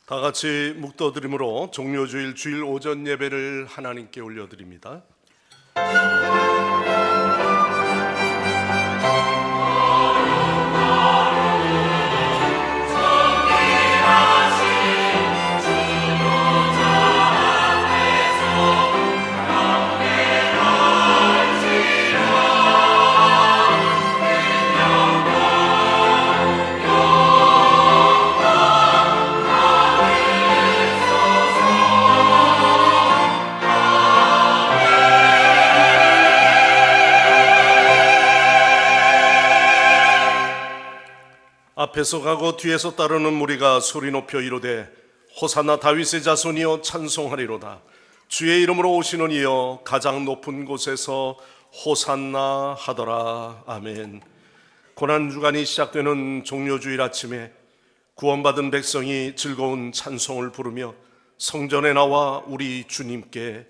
다 같이 묵도드림으로 종료주일 주일 오전 예배를 하나님께 올려드립니다. 앞에서 가고 뒤에서 따르는 무리가 소리 높여 이르되 호산나 다윗의 자손이여 찬송하리로다. 주의 이름으로 오시는 이여 가장 높은 곳에서 호산나 하더라. 아멘. 고난주간이 시작되는 종료주일 아침에 구원받은 백성이 즐거운 찬송을 부르며 성전에 나와 우리 주님께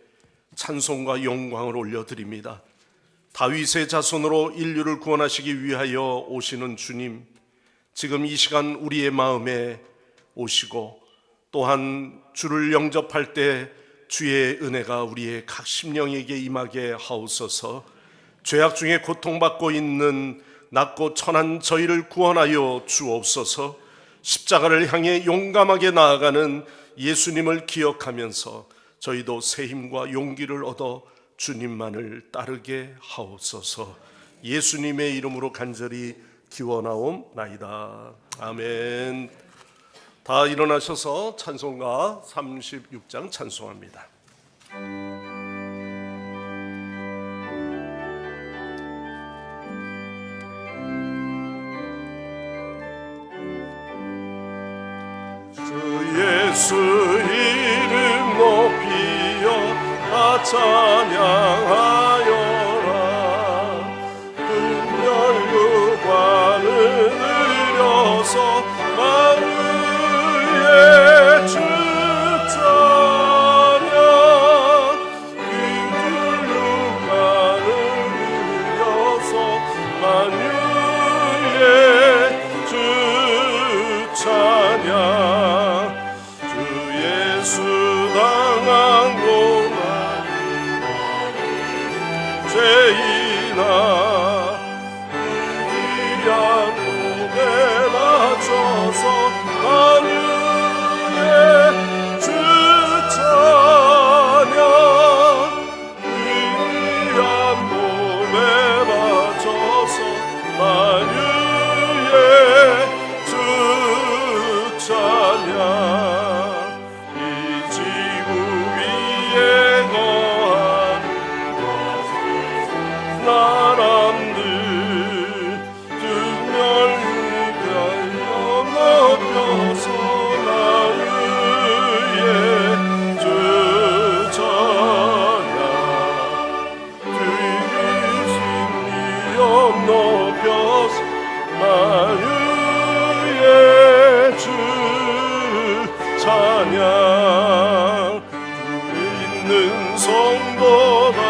찬송과 영광을 올려드립니다. 다윗의 자손으로 인류를 구원하시기 위하여 오시는 주님, 지금 이 시간 우리의 마음에 오시고 또한 주를 영접할 때 주의 은혜가 우리의 각 심령에게 임하게 하옵소서. 죄악 중에 고통받고 있는 낮고 천한 저희를 구원하여 주옵소서. 십자가를 향해 용감하게 나아가는 예수님을 기억하면서 저희도 새 힘과 용기를 얻어 주님만을 따르게 하옵소서. 예수님의 이름으로 간절히 기원하옵나이다. 아멘. 다 일어나셔서 찬송가 36장 찬송합니다. 주 예수 이름 높이여 다 찬양하여라. 관을 들여서 마루에 주 찬양 이들루간을 들여서 마루에 주 찬양 주 예수 당한 고난 죄인아 하늘의 주 찬양 위한 몸에 바쳐서 만유의 주 찬양 이 지구 위에 거한 나라들 찬양 주 있는 성도다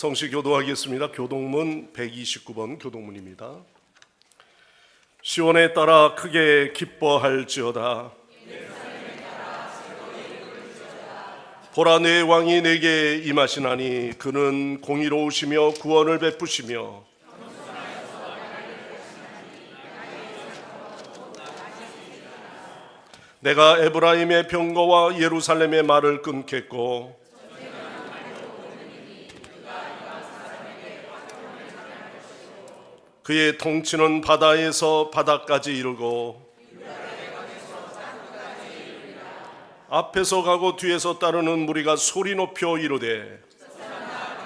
성시 교도하겠습니다. 교동문 129번 교동문입니다. 시온에 따라 크게 기뻐할지어다. 보라 내 왕이 내게 임하시나니 그는 공의로우시며 구원을 베푸시며 내가 에브라임의 병거와 예루살렘의 말을 끊겠고 그의 통치는 바다에서 바다까지 이르고 앞에서 가고 뒤에서 따르는 무리가 소리 높여 이르되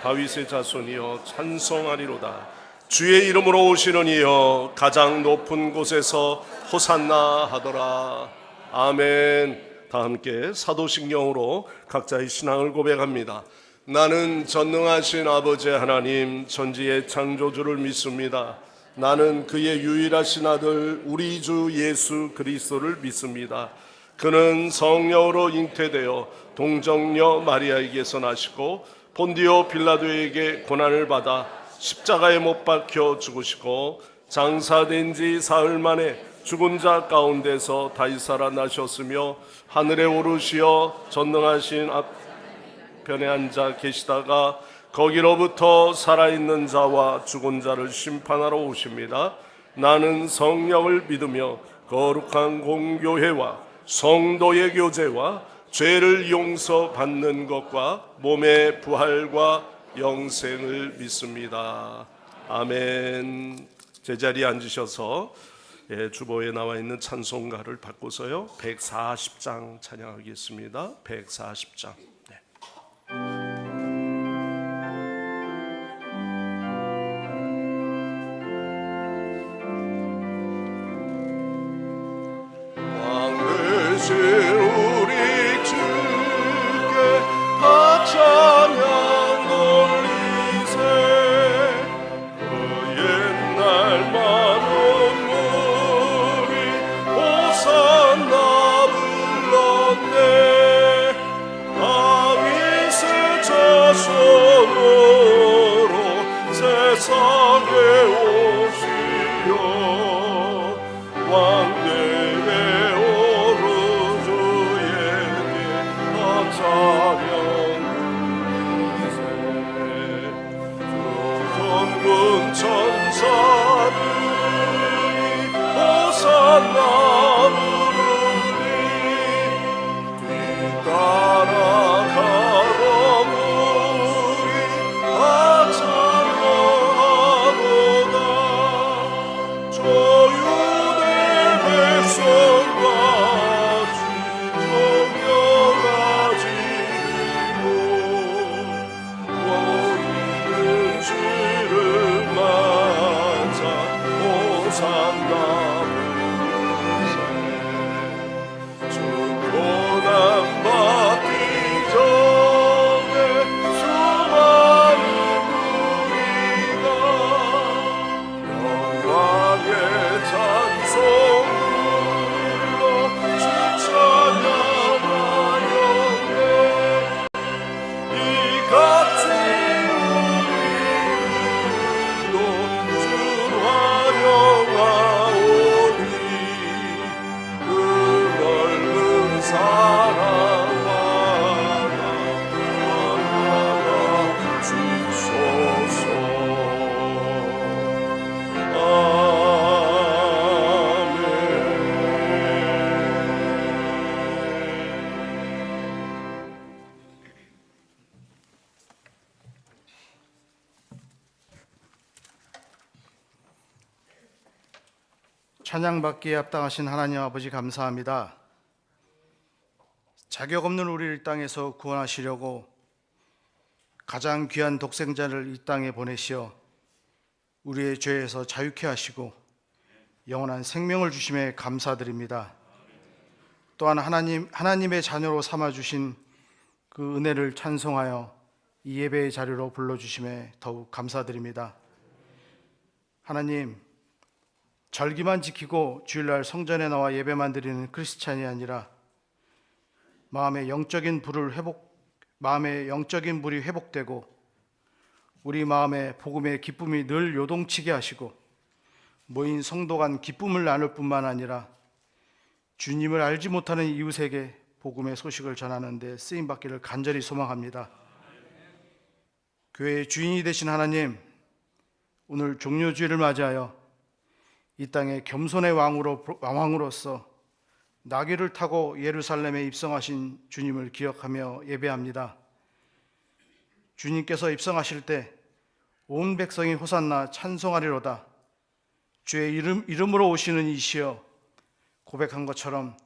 다윗의 자손이여 찬송하리로다. 주의 이름으로 오시는 이여 가장 높은 곳에서 호산나 하더라. 아멘. 다 함께 사도신경으로 각자의 신앙을 고백합니다. 나는 전능하신 아버지 하나님 천지의 창조주를 믿습니다. 나는 그의 유일하신 아들 우리 주 예수 그리스도를 믿습니다. 그는 성령으로 잉태되어 동정녀 마리아에게서 나시고 본디오 빌라도에게 고난을 받아 십자가에 못 박혀 죽으시고 장사된 지 사흘 만에 죽은 자 가운데서 다시 살아나셨으며 하늘에 오르시어 전능하신 앞편에 앉아 계시다가 거기로부터 살아있는 자와 죽은 자를 심판하러 오십니다. 나는 성령을 믿으며 거룩한 공교회와 성도의 교제와 죄를 용서받는 것과 몸의 부활과 영생을 믿습니다. 아멘. 제자리에 앉으셔서 주보에 나와 있는 찬송가를 바꿔서요 140장 찬양하겠습니다. 140장. 왕 되신 우리 주께 다 찬양 돌리세. 그 옛날 많은 무리 호산나 불렀네. 다윗의 자손으로 세상에 오시려 왕대에 오르 주에게 다 찬양 전군 천사들이 호산나 부르니 뒤따라 가던 우리 다 찬양하도다. 조유대 백성과 정령하지고 모이는 주를 맞아 호산나 부르세. 주고난 받기 전에 수많은 무리가 영광의 찬송 불러 주 찬양하였네. 이 같은 우리도 주 환영하오니 그 넓은 사랑과 나타나 주소서. 찬양받기에 합당하신 하나님 아버지 감사합니다. 자격 없는 우리를 이 땅에서 구원하시려고 가장 귀한 독생자를 이 땅에 보내시어 우리의 죄에서 자유케 하시고 영원한 생명을 주심에 감사드립니다. 또한 하나님의 자녀로 삼아주신 그 은혜를 찬송하여 이 예배의 자리로 불러주심에 더욱 감사드립니다. 하나님, 절기만 지키고 주일날 성전에 나와 예배만 드리는 크리스찬이 아니라 마음의 영적인 불이 회복되고 우리 마음에 복음의 기쁨이 늘 요동치게 하시고 모인 성도 간 기쁨을 나눌 뿐만 아니라 주님을 알지 못하는 이웃에게 복음의 소식을 전하는 데 쓰임 받기를 간절히 소망합니다. 교회의 주인이 되신 하나님, 오늘 종료주일을 맞이하여 이 땅에 겸손의 왕으로서 나귀를 타고 예루살렘에 입성하신 주님을 기억하며 예배합니다. 주님께서 입성하실 때 온 백성이 호산나 찬송하리로다. 주의 이름으로 오시는 이시여 고백한 것처럼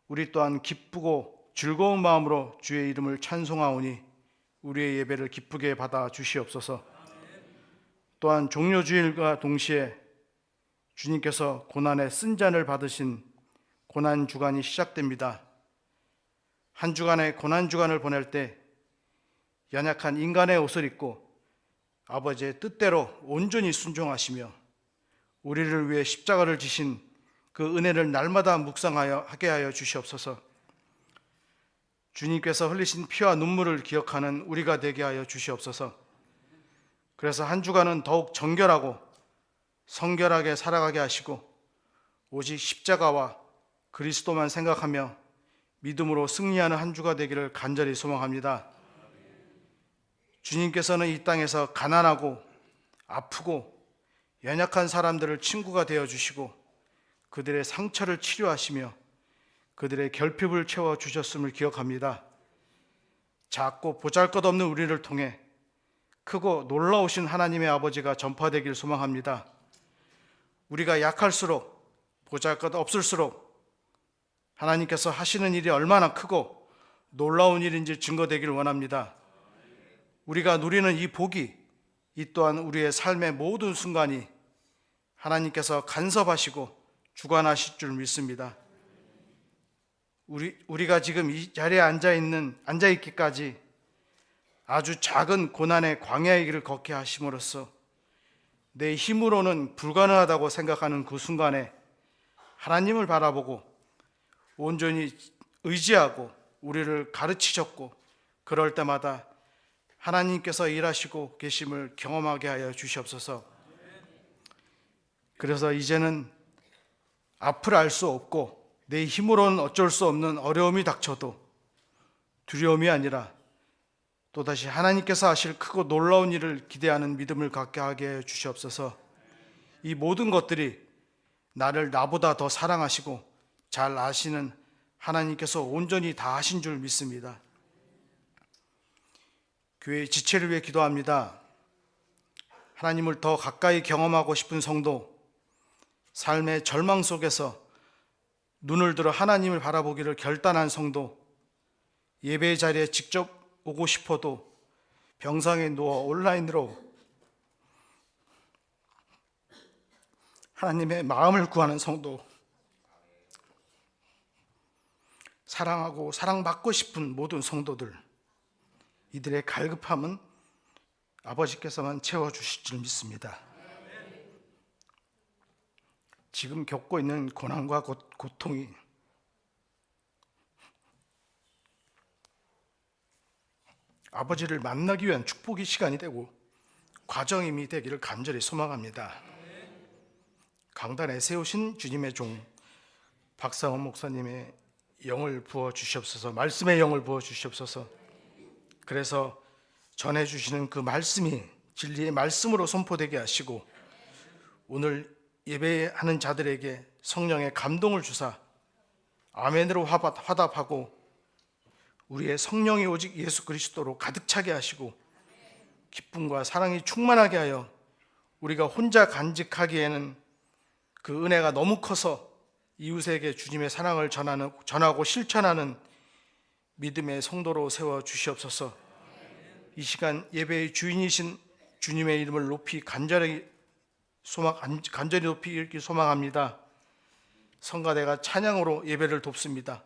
우리 또한 기쁘고 즐거운 마음으로 주의 이름을 찬송하오니 우리의 예배를 기쁘게 받아 주시옵소서. 또한 종료주일과 동시에 주님께서 고난의 쓴 잔을 받으신 고난 주간이 시작됩니다. 한 주간의 고난 주간을 보낼 때 연약한 인간의 옷을 입고 아버지의 뜻대로 온전히 순종하시며 우리를 위해 십자가를 지신 그 은혜를 날마다 묵상하게 하여 주시옵소서. 주님께서 흘리신 피와 눈물을 기억하는 우리가 되게 하여 주시옵소서. 그래서 한 주간은 더욱 정결하고 성결하게 살아가게 하시고 오직 십자가와 그리스도만 생각하며 믿음으로 승리하는 한 주가 되기를 간절히 소망합니다. 주님께서는 이 땅에서 가난하고 아프고 연약한 사람들을 친구가 되어 주시고 그들의 상처를 치료하시며 그들의 결핍을 채워 주셨음을 기억합니다. 작고 보잘것없는 우리를 통해 크고 놀라우신 하나님의 아버지가 전파되길 소망합니다. 우리가 약할수록 보잘것없을수록 하나님께서 하시는 일이 얼마나 크고 놀라운 일인지 증거되기를 원합니다. 우리가 누리는 이 복이 이 또한 우리의 삶의 모든 순간이 하나님께서 간섭하시고 주관하실 줄 믿습니다. 우리가 지금 이 자리에 앉아있기까지 아주 작은 고난의 광야의 길을 걷게 하심으로써 내 힘으로는 불가능하다고 생각하는 그 순간에 하나님을 바라보고 온전히 의지하고 우리를 가르치셨고 그럴 때마다 하나님께서 일하시고 계심을 경험하게 하여 주시옵소서. 그래서 이제는 앞을 알 수 없고 내 힘으로는 어쩔 수 없는 어려움이 닥쳐도 두려움이 아니라 또다시 하나님께서 하실 크고 놀라운 일을 기대하는 믿음을 갖게 하게 해 주시옵소서. 이 모든 것들이 나를 나보다 더 사랑하시고 잘 아시는 하나님께서 온전히 다 하신 줄 믿습니다. 교회의 지체를 위해 기도합니다. 하나님을 더 가까이 경험하고 싶은 성도, 삶의 절망 속에서 눈을 들어 하나님을 바라보기를 결단한 성도, 예배의 자리에 직접 오고 싶어도 병상에 누워 온라인으로 하나님의 마음을 구하는 성도, 사랑하고 사랑받고 싶은 모든 성도들, 이들의 갈급함은 아버지께서만 채워주실 줄 믿습니다. 지금 겪고 있는 고난과 고통이 아버지를 만나기 위한 축복의 시간이 되고 과정임이 되기를 간절히 소망합니다. 강단에 세우신 주님의 종 박상원 목사님의 영을 부어 주시옵소서. 말씀의 영을 부어 주시옵소서. 그래서 전해주시는 그 말씀이 진리의 말씀으로 선포되게 하시고 오늘 예배하는 자들에게 성령의 감동을 주사 아멘으로 화답하고 우리의 성령이 오직 예수 그리스도로 가득 차게 하시고 기쁨과 사랑이 충만하게 하여 우리가 혼자 간직하기에는 그 은혜가 너무 커서 이웃에게 주님의 사랑을 전하고 실천하는 믿음의 성도로 세워 주시옵소서. 이 시간 예배의 주인이신 주님의 이름을 높이 간절히 높이 읽기 소망합니다. 성가대가 찬양으로 예배를 돕습니다.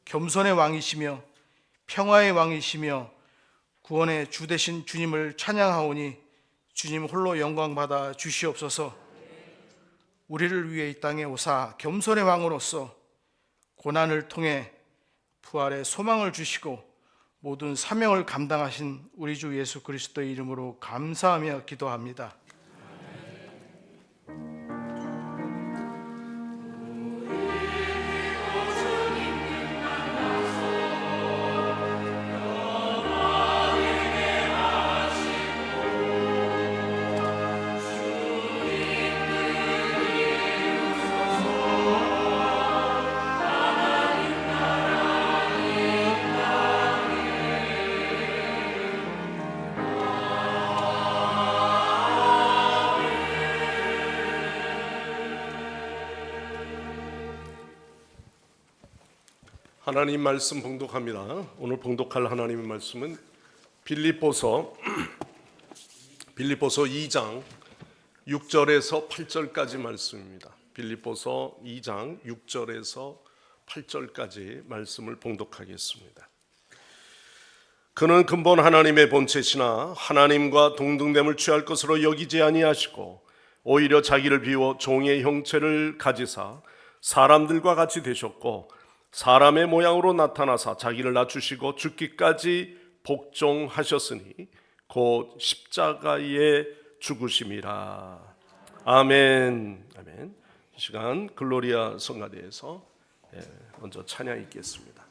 겸손의 왕이시며 평화의 왕이시며 구원의 주 되신 주님을 찬양하오니 주님 홀로 영광 받아 주시옵소서. 우리를 위해 이 땅에 오사 겸손의 왕으로서 고난을 통해 부활의 소망을 주시고 모든 사명을 감당하신 우리 주 예수 그리스도의 이름으로 감사하며 기도합니다. 하나님 말씀 봉독합니다. 오늘 봉독할 하나님의 말씀은 빌립보서 2장 6절에서 8절까지 말씀입니다. 빌립보서 2장 6절에서 8절까지 말씀을 봉독하겠습니다. 그는 근본 하나님의 본체시나 하나님과 동등됨을 취할 것으로 여기지 아니하시고 오히려 자기를 비워 종의 형체를 가지사 사람들과 같이 되셨고 사람의 모양으로 나타나사 자기를 낮추시고 죽기까지 복종하셨으니 곧 십자가의 죽으심이라. 아멘. 아멘. 이 시간 글로리아 성가대에서 먼저 찬양 있겠습니다.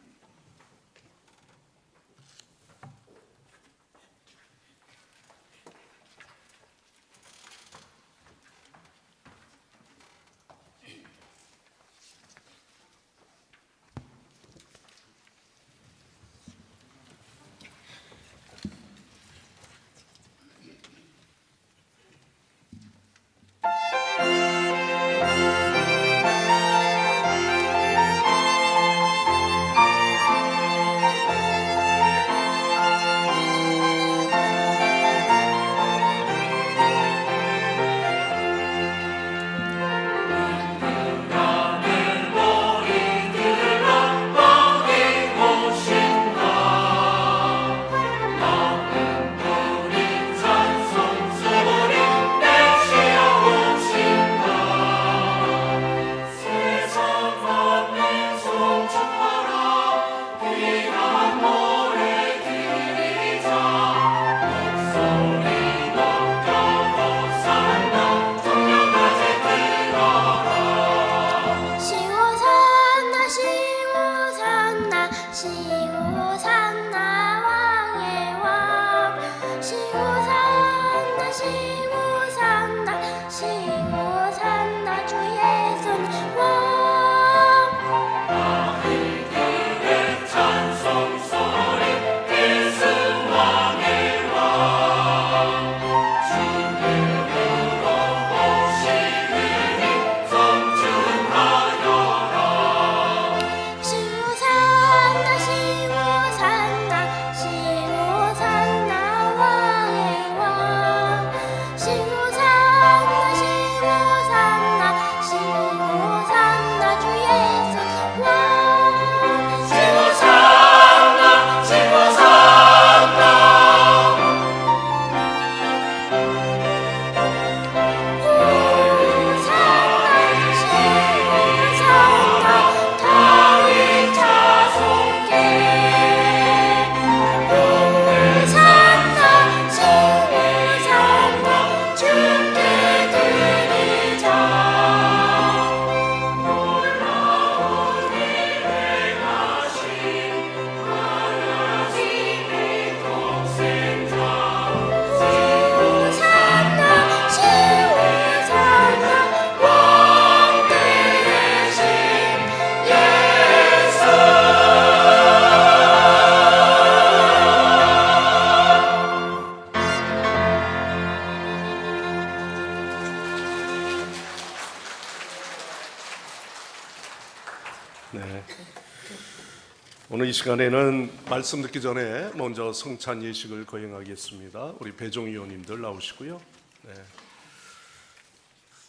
오늘 이 시간에는 말씀 듣기 전에 먼저 성찬 예식을 거행하겠습니다. 우리 배종 위원님들 나오시고요.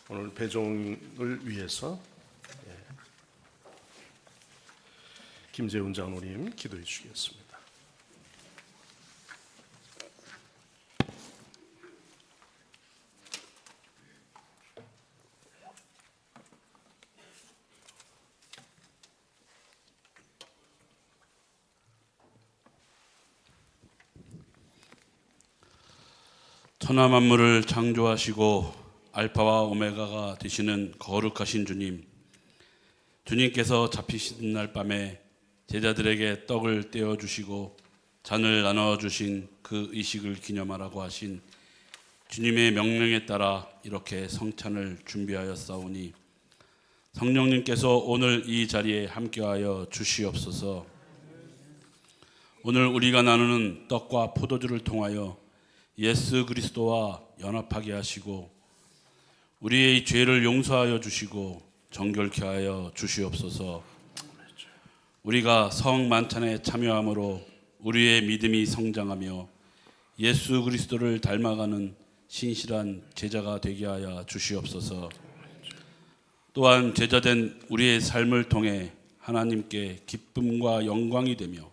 오늘 배종을 위해서 김재훈 장로님 기도해 주시겠습니다. 천하 만물을 창조하시고 알파와 오메가가 되시는 거룩하신 주님, 주님께서 잡히시는 날 밤에 제자들에게 떡을 떼어주시고 잔을 나눠주신 그 의식을 기념하라고 하신 주님의 명령에 따라 이렇게 성찬을 준비하였사오니 성령님께서 오늘 이 자리에 함께하여 주시옵소서. 오늘 우리가 나누는 떡과 포도주를 통하여 예수 그리스도와 연합하게 하시고 우리의 죄를 용서하여 주시고 정결케 하여 주시옵소서. 우리가 성 만찬에 참여함으로 우리의 믿음이 성장하며 예수 그리스도를 닮아가는 신실한 제자가 되게 하여 주시옵소서. 또한 제자된 우리의 삶을 통해 하나님께 기쁨과 영광이 되며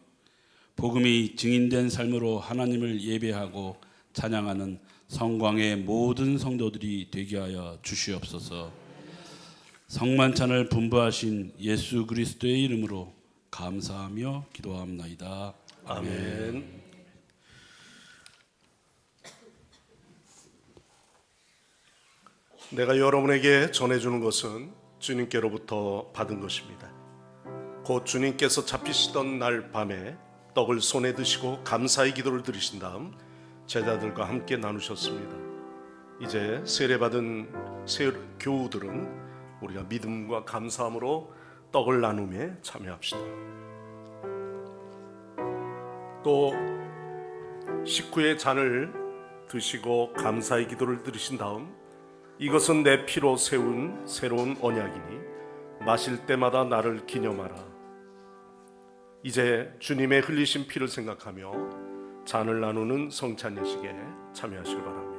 복음이 증인된 삶으로 하나님을 예배하고 찬양하는 성광의 모든 성도들이 되게 하여 주시옵소서. 성만찬을 분부하신 예수 그리스도의 이름으로 감사하며 기도합나이다. 아멘. 내가 여러분에게 전해주는 것은 주님께로부터 받은 것입니다. 곧 주님께서 잡히시던 날 밤에 떡을 손에 드시고 감사의 기도를 드리신 다음 제자들과 함께 나누셨습니다. 이제 세례받은 교우들은 우리가 믿음과 감사함으로 떡을 나눔에 참여합시다. 또 식후에 잔을 드시고 감사의 기도를 드리신 다음 이것은 내 피로 세운 새로운 언약이니 마실 때마다 나를 기념하라. 이제 주님의 흘리신 피를 생각하며 잔을 나누는 성찬 예식에 참여하시기 바랍니다.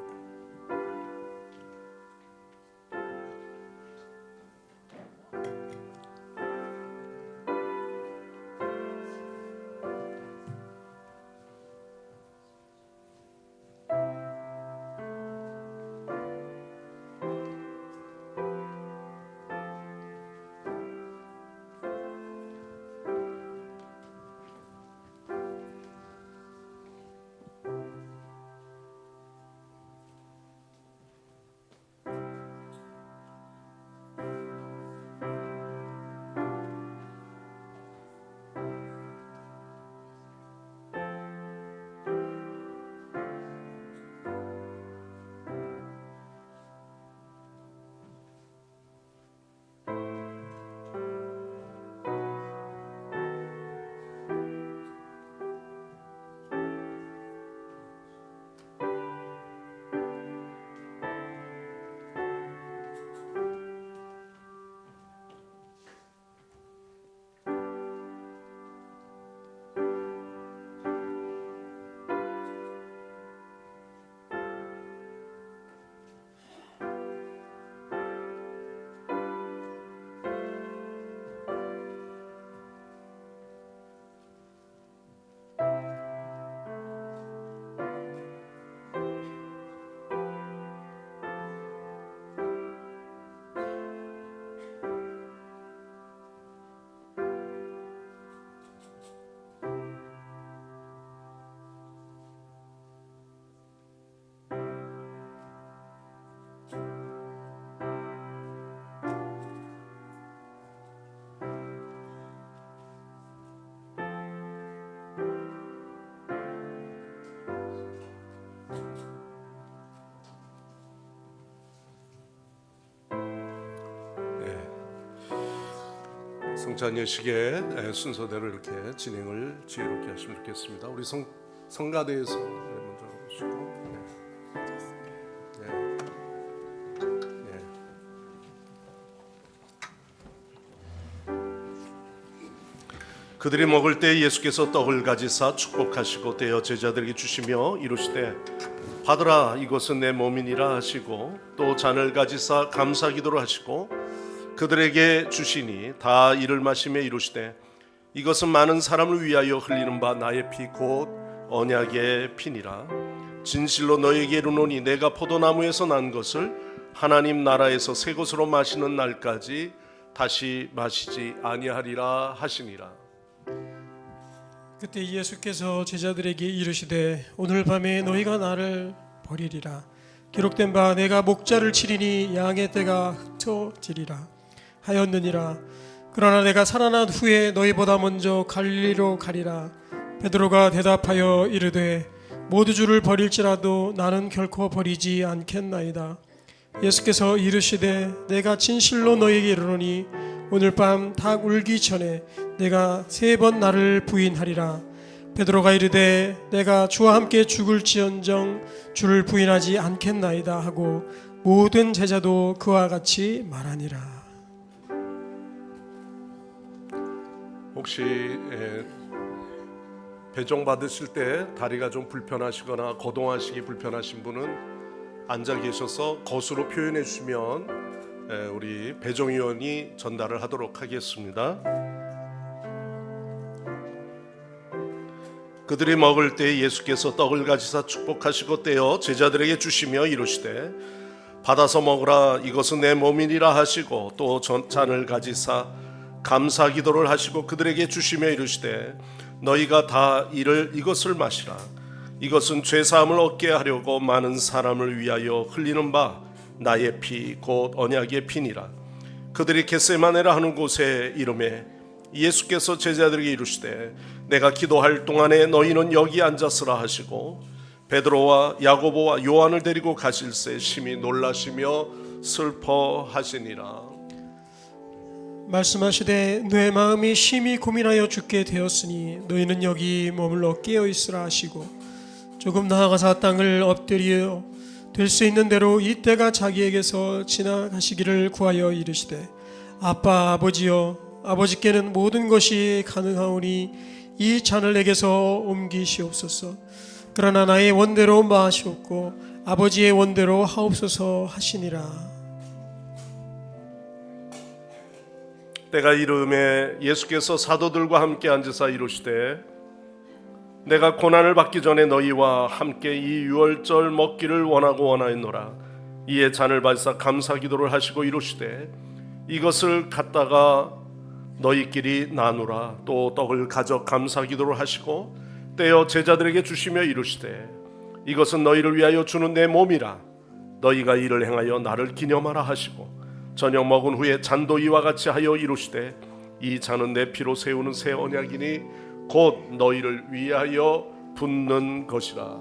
성찬 예식의 순서대로 이렇게 진행을 지혜롭게 하시면 좋겠습니다. 우리 성가대에서 먼저 오시고, 그들이 먹을 때 예수께서 떡을 가지사 축복하시고 떼어 제자들에게 주시며 이르시되 받으라 이것은 내 몸이니라 하시고 또 잔을 가지사 감사 기도를 하시고 그들에게 주시니 다 이를 마시며 이르시되 이것은 많은 사람을 위하여 흘리는 바 나의 피 곧 언약의 피니라. 진실로 너에게 이르노니 내가 포도나무에서 난 것을 하나님 나라에서 새 것으로 마시는 날까지 다시 마시지 아니하리라 하시니라. 그때 예수께서 제자들에게 이르시되 오늘 밤에 너희가 나를 버리리라. 기록된 바 내가 목자를 치리니 양의 떼가 흩어지리라 하였느니라. 그러나 내가 살아난 후에 너희보다 먼저 갈릴리로 가리라. 베드로가 대답하여 이르되 모두 주를 버릴지라도 나는 결코 버리지 않겠나이다. 예수께서 이르시되 내가 진실로 너희에게 이르노니 오늘 밤 닭 울기 전에 내가 3번 나를 부인하리라. 베드로가 이르되 내가 주와 함께 죽을지언정 주를 부인하지 않겠나이다 하고 모든 제자도 그와 같이 말하니라. 혹시 배정 받으실 때 다리가 좀 불편하시거나 거동하시기 불편하신 분은 앉아 계셔서 것으로 표현해 주시면 우리 배정위원이 전달을 하도록 하겠습니다. 그들이 먹을 때 예수께서 떡을 가지사 축복하시고 떼어 제자들에게 주시며 이르시되 받아서 먹으라 이것은 내 몸이니라 하시고 또 잔을 가지사 감사 기도를 하시고 그들에게 주시며 이르시되 너희가 다 이것을 마시라 이것은 죄 사함을 얻게 하려고 많은 사람을 위하여 흘리는 바 나의 피 곧 언약의 피니라. 그들이 겟세마네라 하는 곳에 이름에 예수께서 제자들에게 이르시되 내가 기도할 동안에 너희는 여기 앉았으라 하시고 베드로와 야고보와 요한을 데리고 가실새 심히 놀라시며 슬퍼하시니라. 말씀하시되 내 마음이 심히 고민하여 죽게 되었으니 너희는 여기 머물러 깨어 있으라 하시고 조금 나아가사 땅을 엎드려 될 수 있는 대로 이때가 자기에게서 지나가시기를 구하여 이르시되 아빠 아버지여 아버지께는 모든 것이 가능하오니 이 잔을 내게서 옮기시옵소서. 그러나 나의 원대로 마시옵고 아버지의 원대로 하옵소서 하시니라. 때가 이름에 예수께서 사도들과 함께 앉으사 이르시되 내가 고난을 받기 전에 너희와 함께 이 유월절 먹기를 원하였노라. 이에 잔을 받으사 감사 기도를 하시고 이르시되 이것을 갖다가 너희끼리 나누라. 또 떡을 가져 감사 기도를 하시고 떼어 제자들에게 주시며 이르시되 이것은 너희를 위하여 주는 내 몸이라. 너희가 이를 행하여 나를 기념하라 하시고 저녁 먹은 후에 잔도 이와 같이 하여 이르시되 이 잔은 내 피로 세우는 새 언약이니 곧 너희를 위하여 붓는 것이라.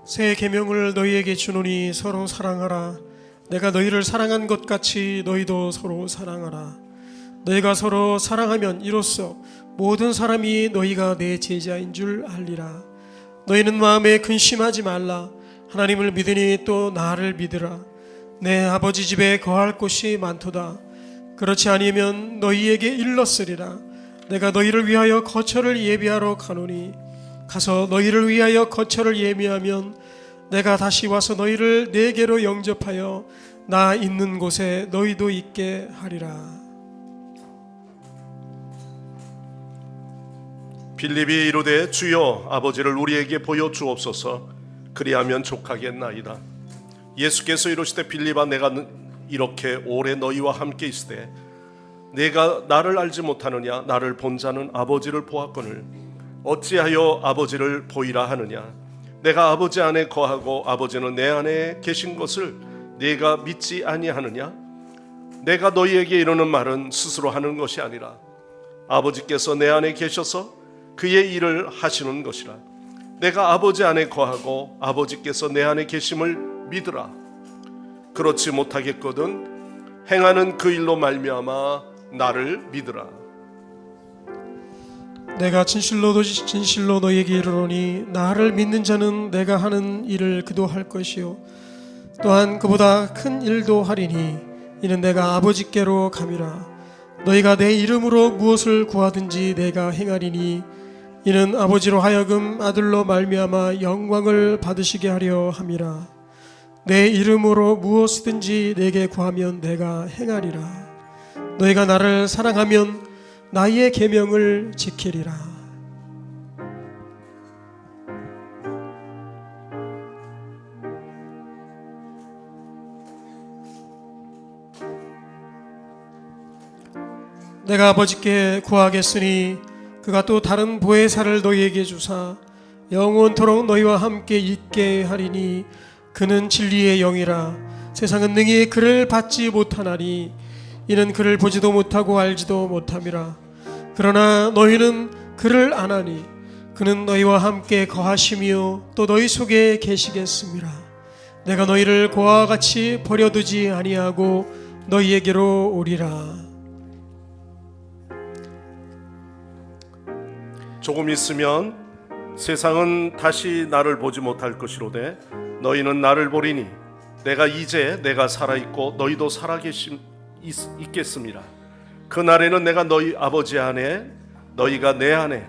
새 계명을 너희에게 주노니 서로 사랑하라. 내가 너희를 사랑한 것 같이 너희도 서로 사랑하라. 너희가 서로 사랑하면 이로써 모든 사람이 너희가 내 제자인 줄 알리라. 너희는 마음에 근심하지 말라. 하나님을 믿으니 또 나를 믿으라. 내 아버지 집에 거할 곳이 많도다. 그렇지 아니면 너희에게 일렀으리라. 내가 너희를 위하여 거처를 예비하러 가노니 가서 너희를 위하여 거처를 예비하면 내가 다시 와서 너희를 내게로 영접하여 나 있는 곳에 너희도 있게 하리라. 빌립이 이르되 주여 아버지를 우리에게 보여 주옵소서. 그리하면 족하겠나이다. 예수께서 이르시되 빌립아 내가 이렇게 오래 너희와 함께 있으되 내가 나를 알지 못하느냐. 나를 본 자는 아버지를 보았거늘 어찌하여 아버지를 보이라 하느냐. 내가 아버지 안에 거하고 아버지는 내 안에 계신 것을 네가 믿지 아니하느냐. 내가 너희에게 이르는 말은 스스로 하는 것이 아니라 아버지께서 내 안에 계셔서 그의 일을 하시는 것이라. 내가 아버지 안에 거하고 아버지께서 내 안에 계심을 믿으라. 그렇지 못하겠거든 행하는 그 일로 말미암아 나를 믿으라. 내가 진실로 너희에게 이르노니 나를 믿는 자는 내가 하는 일을 그도 할 것이요 또한 그보다 큰 일도 하리니 이는 내가 아버지께로 감이라. 너희가 내 이름으로 무엇을 구하든지 내가 행하리니 이는 아버지로 하여금 아들로 말미암아 영광을 받으시게 하려 함이라. 내 이름으로 무엇이든지 내게 구하면 내가 행하리라. 너희가 나를 사랑하면 나의 계명을 지키리라. 내가 아버지께 구하겠으니 그가 또 다른 보혜사를 너희에게 주사 영원토록 너희와 함께 있게 하리니 그는 진리의 영이라. 세상은 능히 그를 받지 못하나니 이는 그를 보지도 못하고 알지도 못함이라. 그러나 너희는 그를 아나니 그는 너희와 함께 거하시며 또 너희 속에 계시겠음이라. 내가 너희를 고아와 같이 버려두지 아니하고 너희에게로 오리라. 조금 있으면 세상은 다시 나를 보지 못할 것이로되 너희는 나를 보리니 내가 살아있고 너희도 있겠습니다. 그날에는 내가 너희 아버지 안에 너희가 내 안에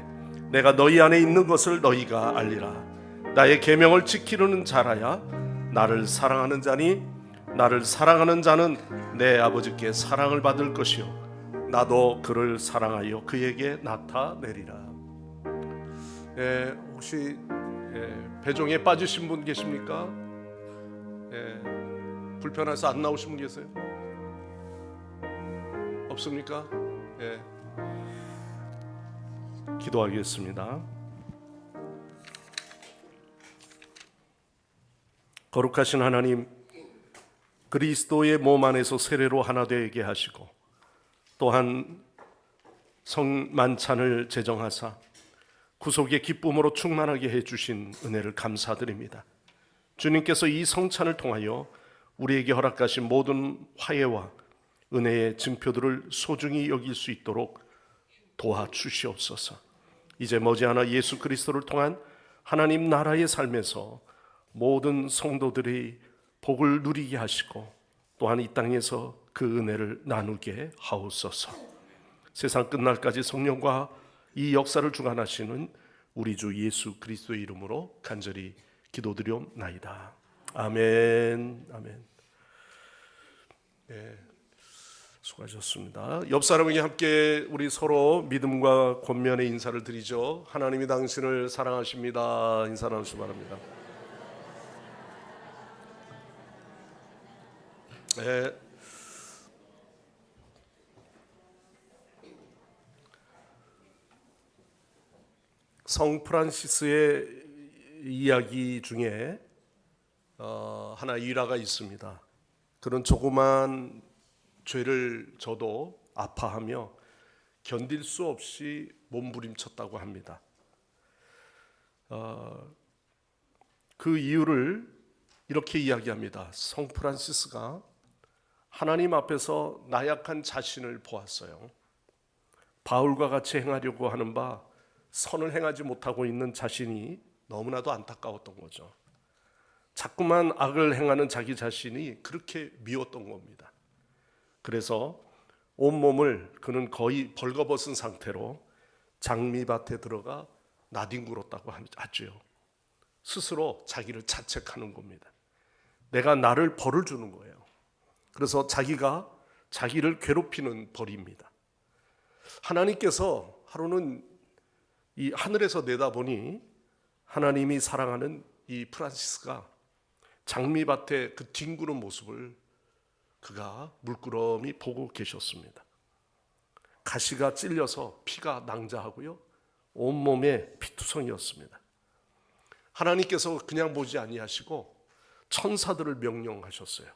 내가 너희 안에 있는 것을 너희가 알리라. 나의 계명을 지키려는 자라야 나를 사랑하는 자니 나를 사랑하는 자는 내 아버지께 사랑을 받을 것이요 나도 그를 사랑하여 그에게 나타내리라. 혹시 배종에 빠지신 분 계십니까? 불편해서 안 나오신 분 계세요? 없습니까? 기도하겠습니다. 거룩하신 하나님, 그리스도의 몸 안에서 세례로 하나 되게 하시고 또한 성만찬을 제정하사 구속의 기쁨으로 충만하게 해주신 은혜를 감사드립니다. 주님께서 이 성찬을 통하여 우리에게 허락하신 모든 화해와 은혜의 증표들을 소중히 여길 수 있도록 도와주시옵소서. 이제 머지않아 예수 그리스도를 통한 하나님 나라의 삶에서 모든 성도들이 복을 누리게 하시고 또한 이 땅에서 그 은혜를 나누게 하옵소서. 세상 끝날까지 성령과 이 역사를 주관하시는 우리 주 예수 그리스도의 이름으로 간절히 기도드리옵나이다. 아멘. 아멘. 수고하셨습니다. 옆 사람에게 함께 우리 서로 믿음과 권면의 인사를 드리죠. 하나님이 당신을 사랑하십니다. 인사 나누시기 바랍니다. 성 프란시스의 이야기 중에 하나 일화가 있습니다. 그런 조그만 죄를 저도 아파하며 견딜 수 없이 몸부림쳤다고 합니다. 그 이유를 이렇게 이야기합니다. 성 프란시스가 하나님 앞에서 나약한 자신을 보았어요. 바울과 같이 행하려고 하는 바 선을 행하지 못하고 있는 자신이 너무나도 안타까웠던 거죠. 자꾸만 악을 행하는 자기 자신이 그렇게 미웠던 겁니다. 그래서 온몸을 그는 거의 벌거벗은 상태로 장미밭에 들어가 나뒹굴었다고 하죠. 스스로 자기를 자책하는 겁니다. 내가 나를 벌을 주는 거예요. 그래서 자기가 자기를 괴롭히는 벌입니다. 하나님께서 하루는 이 하늘에서 내다보니 하나님이 사랑하는 이 프란시스가 장미밭에 그 뒹구는 모습을 그가 물끄러미 보고 계셨습니다. 가시가 찔려서 피가 낭자하고요, 온몸에 피투성이었습니다. 하나님께서 그냥 보지 아니하시고 천사들을 명령하셨어요.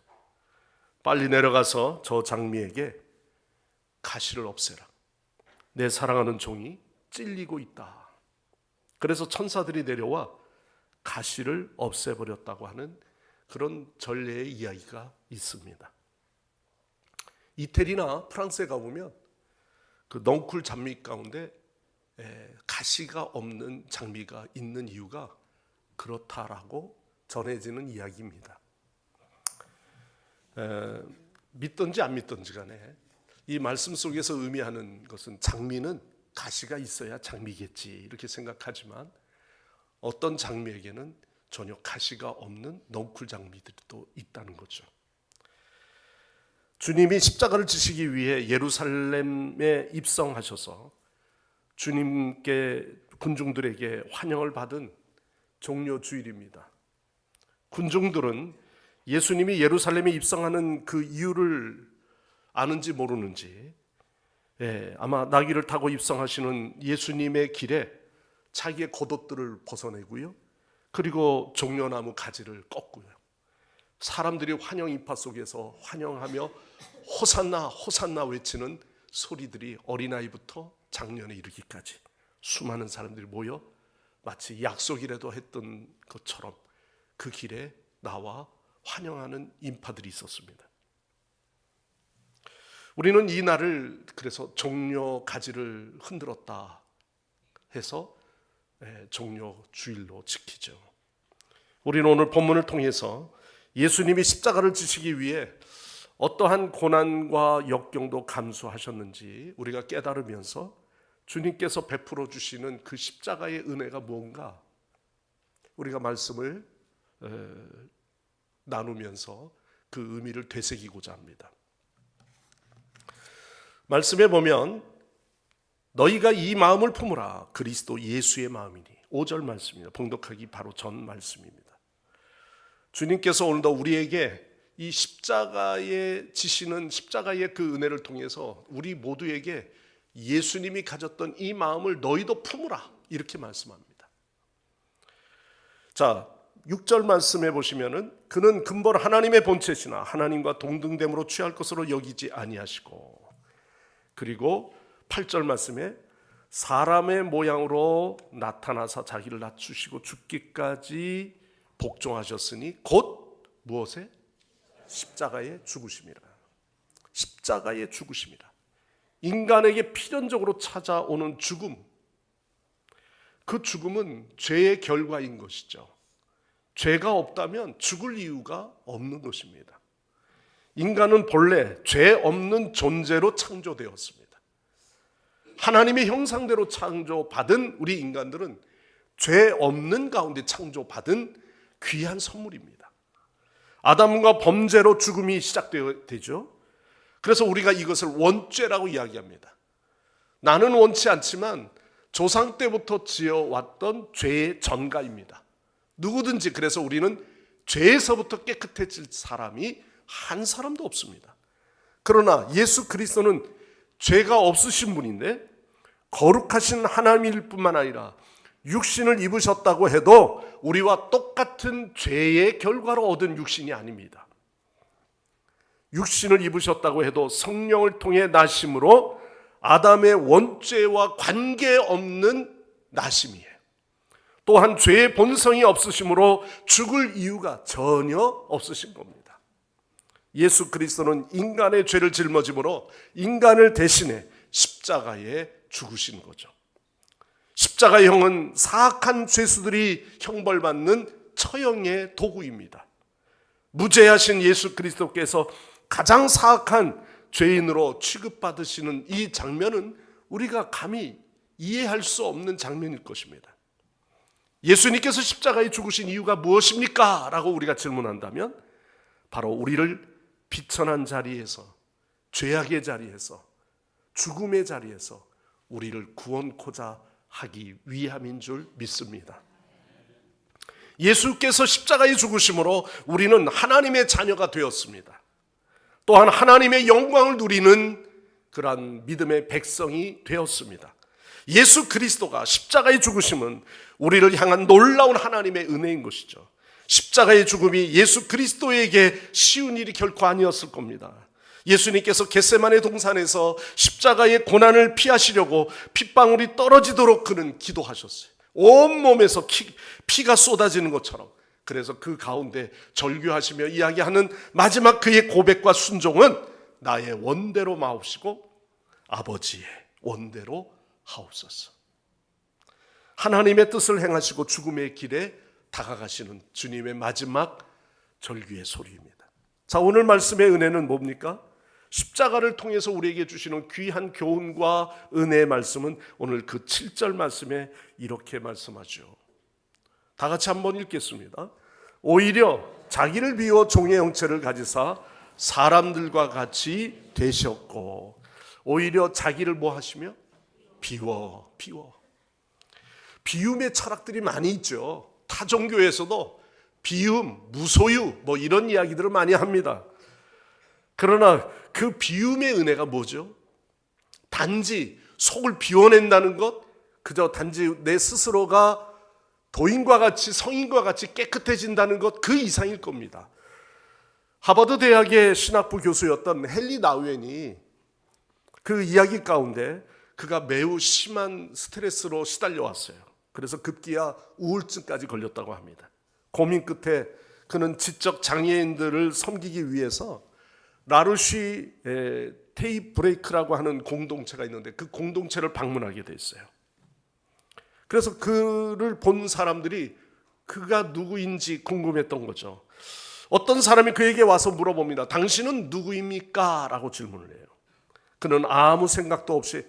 빨리 내려가서 저 장미에게 가시를 없애라. 내 사랑하는 종이 찔리고 있다. 그래서 천사들이 내려와 가시를 없애버렸다고 하는 그런 전례의 이야기가 있습니다. 이태리나 프랑스에 가보면 그 넝쿨 장미 가운데 가시가 없는 장미가 있는 이유가 그렇다라고 전해지는 이야기입니다. 믿든지 안 믿든지 간에 이 말씀 속에서 의미하는 것은 장미는 가시가 있어야 장미겠지 이렇게 생각하지만 어떤 장미에게는 전혀 가시가 없는 넝쿨 장미들이 또 있다는 거죠. 주님이 십자가를 지시기 위해 예루살렘에 입성하셔서 주님께 군중들에게 환영을 받은 종려 주일입니다. 군중들은 예수님이 예루살렘에 입성하는 그 이유를 아는지 모르는지 아마 나귀를 타고 입성하시는 예수님의 길에 자기의 겉옷들을 벗어내고요, 그리고 종려나무 가지를 꺾고요, 사람들이 환영 인파 속에서 환영하며 호산나 호산나 외치는 소리들이 어린아이부터 장년에 이르기까지 수많은 사람들이 모여 마치 약속이라도 했던 것처럼 그 길에 나와 환영하는 인파들이 있었습니다. 우리는 이 날을 그래서 종려 가지를 흔들었다 해서 종려 주일로 지키죠. 우리는 오늘 본문을 통해서 예수님이 십자가를 지시기 위해 어떠한 고난과 역경도 감수하셨는지 우리가 깨달으면서 주님께서 베풀어 주시는 그 십자가의 은혜가 뭔가 우리가 말씀을 나누면서 그 의미를 되새기고자 합니다. 말씀에 보면 너희가 이 마음을 품으라 그리스도 예수의 마음이니 5절 말씀입니다. 봉독하기 바로 전 말씀입니다. 주님께서 오늘도 우리에게 이 십자가에 지시는 십자가의 그 은혜를 통해서 우리 모두에게 예수님이 가졌던 이 마음을 너희도 품으라 이렇게 말씀합니다. 자, 6절 말씀해 보시면은 그는 근본 하나님의 본체시나 하나님과 동등됨으로 취할 것으로 여기지 아니하시고, 그리고 8절 말씀에 사람의 모양으로 나타나사 자기를 낮추시고 죽기까지 복종하셨으니 곧 무엇에? 십자가에 죽으심이라. 십자가에 죽으심이라. 인간에게 필연적으로 찾아오는 죽음, 그 죽음은 죄의 결과인 것이죠. 죄가 없다면 죽을 이유가 없는 것입니다. 인간은 본래 죄 없는 존재로 창조되었습니다. 하나님의 형상대로 창조받은 우리 인간들은 죄 없는 가운데 창조받은 귀한 선물입니다. 아담과 범죄로 죽음이 시작되죠. 그래서 우리가 이것을 원죄라고 이야기합니다. 나는 원치 않지만 조상 때부터 지어왔던 죄의 전가입니다. 누구든지, 그래서 우리는 죄에서부터 깨끗해질 사람이 한 사람도 없습니다. 그러나 예수 그리스도는 죄가 없으신 분인데 거룩하신 하나님일 뿐만 아니라 육신을 입으셨다고 해도 우리와 똑같은 죄의 결과로 얻은 육신이 아닙니다. 육신을 입으셨다고 해도 성령을 통해 나심으로 아담의 원죄와 관계없는 나심이에요. 또한 죄의 본성이 없으심으로 죽을 이유가 전혀 없으신 겁니다. 예수 그리스도는 인간의 죄를 짊어짐으로 인간을 대신해 십자가에 죽으신 거죠. 십자가형은 사악한 죄수들이 형벌받는 처형의 도구입니다. 무죄하신 예수 그리스도께서 가장 사악한 죄인으로 취급받으시는 이 장면은 우리가 감히 이해할 수 없는 장면일 것입니다. 예수님께서 십자가에 죽으신 이유가 무엇입니까? 라고 우리가 질문한다면 바로 우리를 비천한 자리에서, 죄악의 자리에서, 죽음의 자리에서 우리를 구원코자 하기 위함인 줄 믿습니다. 예수께서 십자가에 죽으심으로 우리는 하나님의 자녀가 되었습니다. 또한 하나님의 영광을 누리는 그러한 믿음의 백성이 되었습니다. 예수 그리스도가 십자가에 죽으심은 우리를 향한 놀라운 하나님의 은혜인 것이죠. 십자가의 죽음이 예수 그리스도에게 쉬운 일이 결코 아니었을 겁니다. 예수님께서 겟세마네 동산에서 십자가의 고난을 피하시려고 핏방울이 떨어지도록 그는 기도하셨어요. 온몸에서 피가 쏟아지는 것처럼. 그래서 그 가운데 절규하시며 이야기하는 마지막 그의 고백과 순종은 나의 원대로 마옵시고 아버지의 원대로 하옵소서. 하나님의 뜻을 행하시고 죽음의 길에 다가가시는 주님의 마지막 절규의 소리입니다. 자, 오늘 말씀의 은혜는 뭡니까? 십자가를 통해서 우리에게 주시는 귀한 교훈과 은혜의 말씀은 오늘 그 7절 말씀에 이렇게 말씀하죠. 다 같이 한번 읽겠습니다. 오히려 자기를 비워 종의 형체를 가지사 사람들과 같이 되셨고, 오히려 자기를 뭐 하시며? 비워. 비움의 철학들이 많이 있죠. 타 종교에서도 비움, 무소유 뭐 이런 이야기들을 많이 합니다. 그러나 그 비움의 은혜가 뭐죠? 단지 속을 비워낸다는 것, 그저 단지 내 스스로가 도인과 같이, 성인과 같이 깨끗해진다는 것, 그 이상일 겁니다. 하버드 대학의 신학부 교수였던 헨리 나우엔이 그 이야기 가운데 그가 매우 심한 스트레스로 시달려 왔어요. 그래서 급기야 우울증까지 걸렸다고 합니다. 고민 끝에 그는 지적 장애인들을 섬기기 위해서 라르쉬 테이 브레이크라고 하는 공동체가 있는데 그 공동체를 방문하게 됐어요. 그래서 그를 본 사람들이 그가 누구인지 궁금했던 거죠. 어떤 사람이 그에게 와서 물어봅니다. 당신은 누구입니까? 라고 질문을 해요. 그는 아무 생각도 없이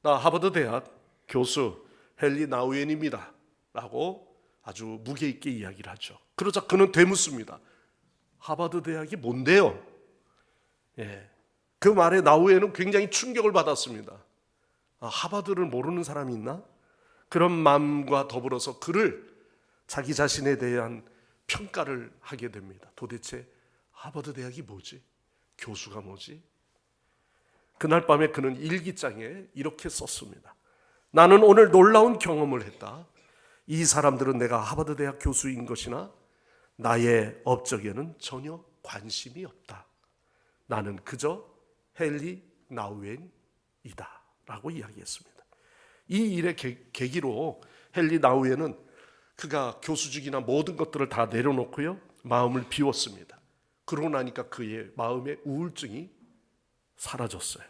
나 하버드 대학 교수 헨리 나우엔입니다 라고 아주 무게 있게 이야기를 하죠. 그러자 그는 되묻습니다. 하버드 대학이 뭔데요? 그 말에 나우엔은 굉장히 충격을 받았습니다. 하버드를 모르는 사람이 있나? 그런 마음과 더불어서 그를 자기 자신에 대한 평가를 하게 됩니다. 도대체 하버드 대학이 뭐지? 교수가 뭐지? 그날 밤에 그는 일기장에 이렇게 썼습니다. 나는 오늘 놀라운 경험을 했다. 이 사람들은 내가 하버드 대학 교수인 것이나 나의 업적에는 전혀 관심이 없다. 나는 그저 헨리 나우엔이다 라고 이야기했습니다. 이 일의 계기로 헨리 나우엔은 그가 교수직이나 모든 것들을 다 내려놓고요, 마음을 비웠습니다. 그러고 나니까 그의 마음의 우울증이 사라졌어요.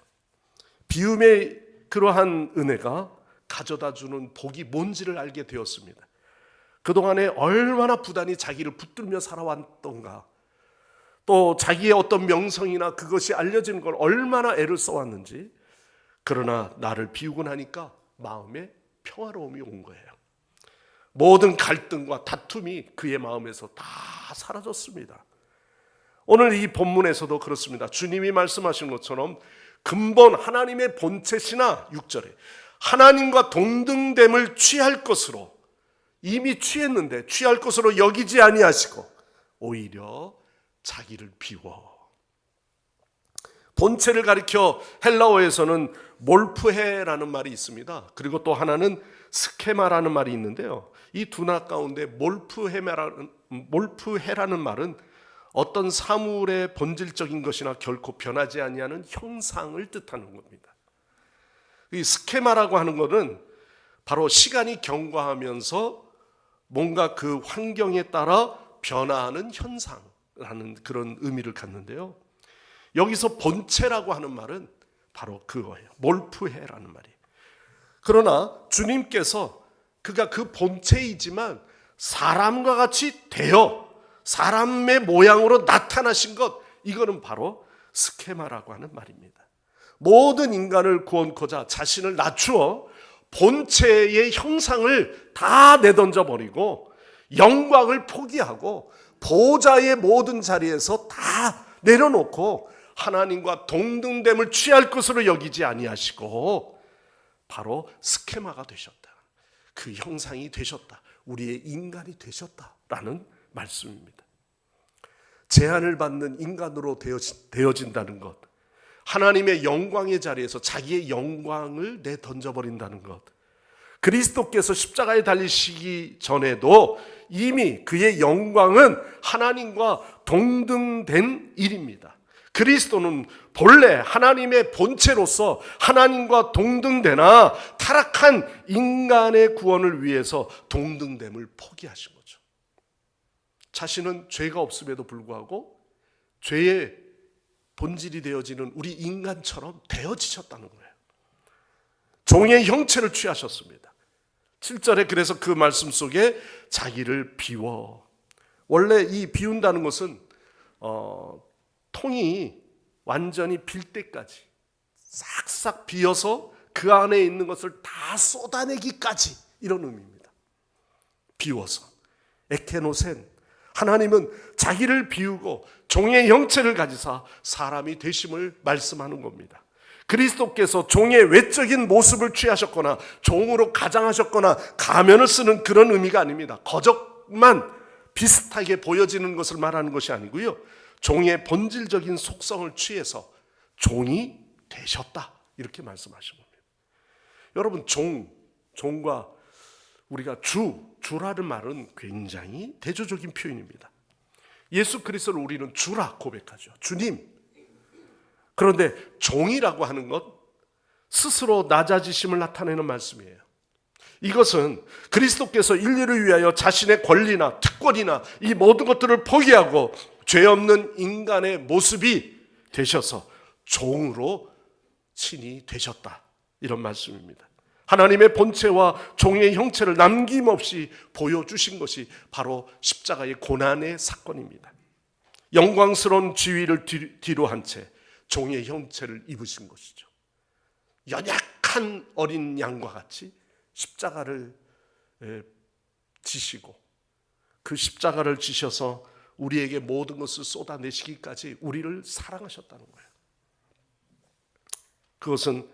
비움의 그러한 은혜가 가져다주는 복이 뭔지를 알게 되었습니다. 그동안에 얼마나 부단히 자기를 붙들며 살아왔던가, 또 자기의 어떤 명성이나 그것이 알려지는 걸 얼마나 애를 써왔는지. 그러나 나를 비우고 나니까 마음에 평화로움이 온 거예요. 모든 갈등과 다툼이 그의 마음에서 다 사라졌습니다. 오늘 이 본문에서도 그렇습니다. 주님이 말씀하신 것처럼 근본 하나님의 본체시나 6절에 하나님과 동등됨을 취할 것으로, 이미 취했는데 취할 것으로 여기지 아니하시고 오히려 자기를 비워. 본체를 가리켜 헬라어에서는 몰프헤라는 말이 있습니다. 그리고 또 하나는 스케마라는 말이 있는데요, 이 두 나 가운데 몰프헤라는 말은 어떤 사물의 본질적인 것이나 결코 변하지 아니하는 형상을 뜻하는 겁니다. 이 스케마라고 하는 것은 바로 시간이 경과하면서 뭔가 그 환경에 따라 변화하는 현상이라는 그런 의미를 갖는데요, 여기서 본체라고 하는 말은 바로 그거예요. 몰프헤라는 말이에요. 그러나 주님께서 그가 그 본체이지만 사람과 같이 되어 사람의 모양으로 나타나신 것, 이거는 바로 스케마라고 하는 말입니다. 모든 인간을 구원코자 자신을 낮추어 본체의 형상을 다 내던져 버리고 영광을 포기하고 보좌의 모든 자리에서 다 내려놓고 하나님과 동등됨을 취할 것으로 여기지 아니하시고 바로 스케마가 되셨다. 그 형상이 되셨다. 우리의 인간이 되셨다라는 말씀입니다. 제한을 받는 인간으로 되어진다는 것, 하나님의 영광의 자리에서 자기의 영광을 내던져버린다는 것, 그리스도께서 십자가에 달리시기 전에도 이미 그의 영광은 하나님과 동등된 일입니다. 그리스도는 본래 하나님의 본체로서 하나님과 동등되나 타락한 인간의 구원을 위해서 동등됨을 포기하신 거죠. 자신은 죄가 없음에도 불구하고 죄의 본질이 되어지는 우리 인간처럼 되어지셨다는 거예요. 종의 형체를 취하셨습니다. 7절에 그래서 그 말씀 속에 자기를 비워. 원래 이 비운다는 것은 통이 완전히 빌 때까지 싹싹 비어서 그 안에 있는 것을 다 쏟아내기까지, 이런 의미입니다. 비워서. 에케노센, 하나님은 자기를 비우고 종의 형체를 가지사 사람이 되심을 말씀하는 겁니다. 그리스도께서 종의 외적인 모습을 취하셨거나 종으로 가장하셨거나 가면을 쓰는 그런 의미가 아닙니다. 거적만 비슷하게 보여지는 것을 말하는 것이 아니고요, 종의 본질적인 속성을 취해서 종이 되셨다, 이렇게 말씀하신 겁니다. 여러분, 종과 우리가 주라는 말은 굉장히 대조적인 표현입니다. 예수 그리스도를 우리는 주라 고백하죠. 주님. 그런데 종이라고 하는 것, 스스로 낮아지심을 나타내는 말씀이에요. 이것은 그리스도께서 인류를 위하여 자신의 권리나 특권이나 이 모든 것들을 포기하고 죄 없는 인간의 모습이 되셔서 종으로 친히 되셨다, 이런 말씀입니다. 하나님의 본체와 종의 형체를 남김없이 보여주신 것이 바로 십자가의 고난의 사건입니다. 영광스러운 지위를 뒤로 한 채 종의 형체를 입으신 것이죠. 연약한 어린 양과 같이 십자가를 지시고 그 십자가를 지셔서 우리에게 모든 것을 쏟아내시기까지 우리를 사랑하셨다는 거예요. 그것은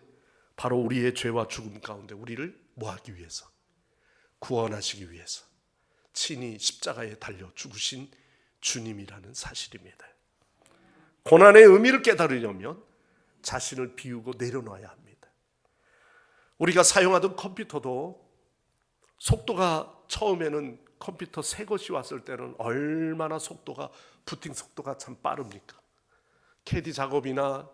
바로 우리의 죄와 죽음 가운데 우리를 뭐하기 위해서? 구원하시기 위해서 친히 십자가에 달려 죽으신 주님이라는 사실입니다. 고난의 의미를 깨달으려면 자신을 비우고 내려놔야 합니다. 우리가 사용하던 컴퓨터도 속도가 처음에는 컴퓨터 새 것이 왔을 때는 얼마나 속도가 부팅 속도가 참 빠릅니까? 캐디 작업이나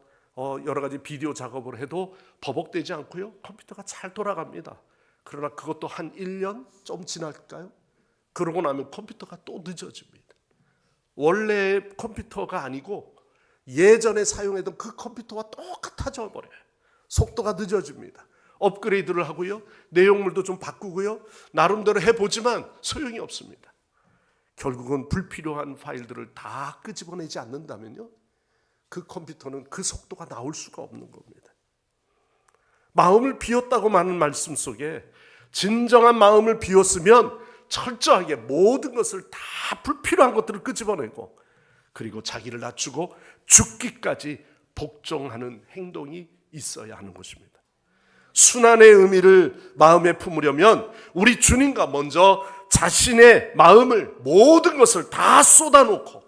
여러 가지 비디오 작업을 해도 버벅대지 않고요, 컴퓨터가 잘 돌아갑니다. 그러나 그것도 한 1년 좀 지날까요? 그러고 나면 컴퓨터가 또 늦어집니다. 원래 컴퓨터가 아니고 예전에 사용했던 그 컴퓨터와 똑같아져 버려요. 속도가 늦어집니다. 업그레이드를 하고요, 내용물도 좀 바꾸고요, 나름대로 해보지만 소용이 없습니다. 결국은 불필요한 파일들을 다 끄집어내지 않는다면요, 그 컴퓨터는 그 속도가 나올 수가 없는 겁니다. 마음을 비웠다고 하는 말씀 속에 진정한 마음을 비웠으면 철저하게 모든 것을 다 불필요한 것들을 끄집어내고 그리고 자기를 낮추고 죽기까지 복종하는 행동이 있어야 하는 것입니다. 순환의 의미를 마음에 품으려면 우리 주님과 먼저 자신의 마음을 모든 것을 다 쏟아놓고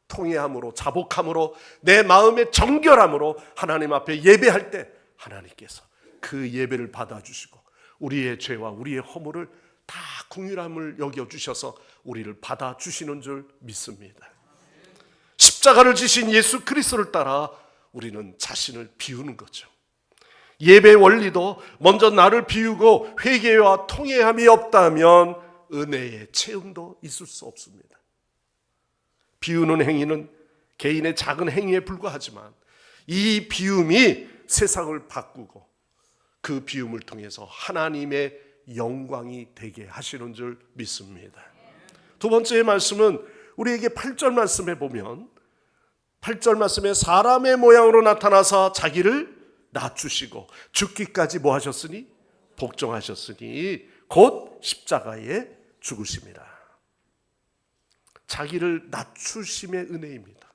통회함으로 자복함으로 내 마음의 정결함으로 하나님 앞에 예배할 때 하나님께서 그 예배를 받아주시고 우리의 죄와 우리의 허물을 다 긍휼함을 여겨주셔서 우리를 받아주시는 줄 믿습니다. 십자가를 지신 예수 그리스도를 따라 우리는 자신을 비우는 거죠. 예배 원리도 먼저 나를 비우고 회개와 통회함이 없다면 은혜의 체험도 있을 수 없습니다. 비우는 행위는 개인의 작은 행위에 불과하지만 이 비움이 세상을 바꾸고 그 비움을 통해서 하나님의 영광이 되게 하시는 줄 믿습니다. 두 번째 말씀은 우리에게 8절 말씀에 보면 8절 말씀에 사람의 모양으로 나타나서 자기를 낮추시고 죽기까지 뭐 하셨으니? 복종하셨으니 곧 십자가에 죽으심이라. 자기를 낮추심의 은혜입니다.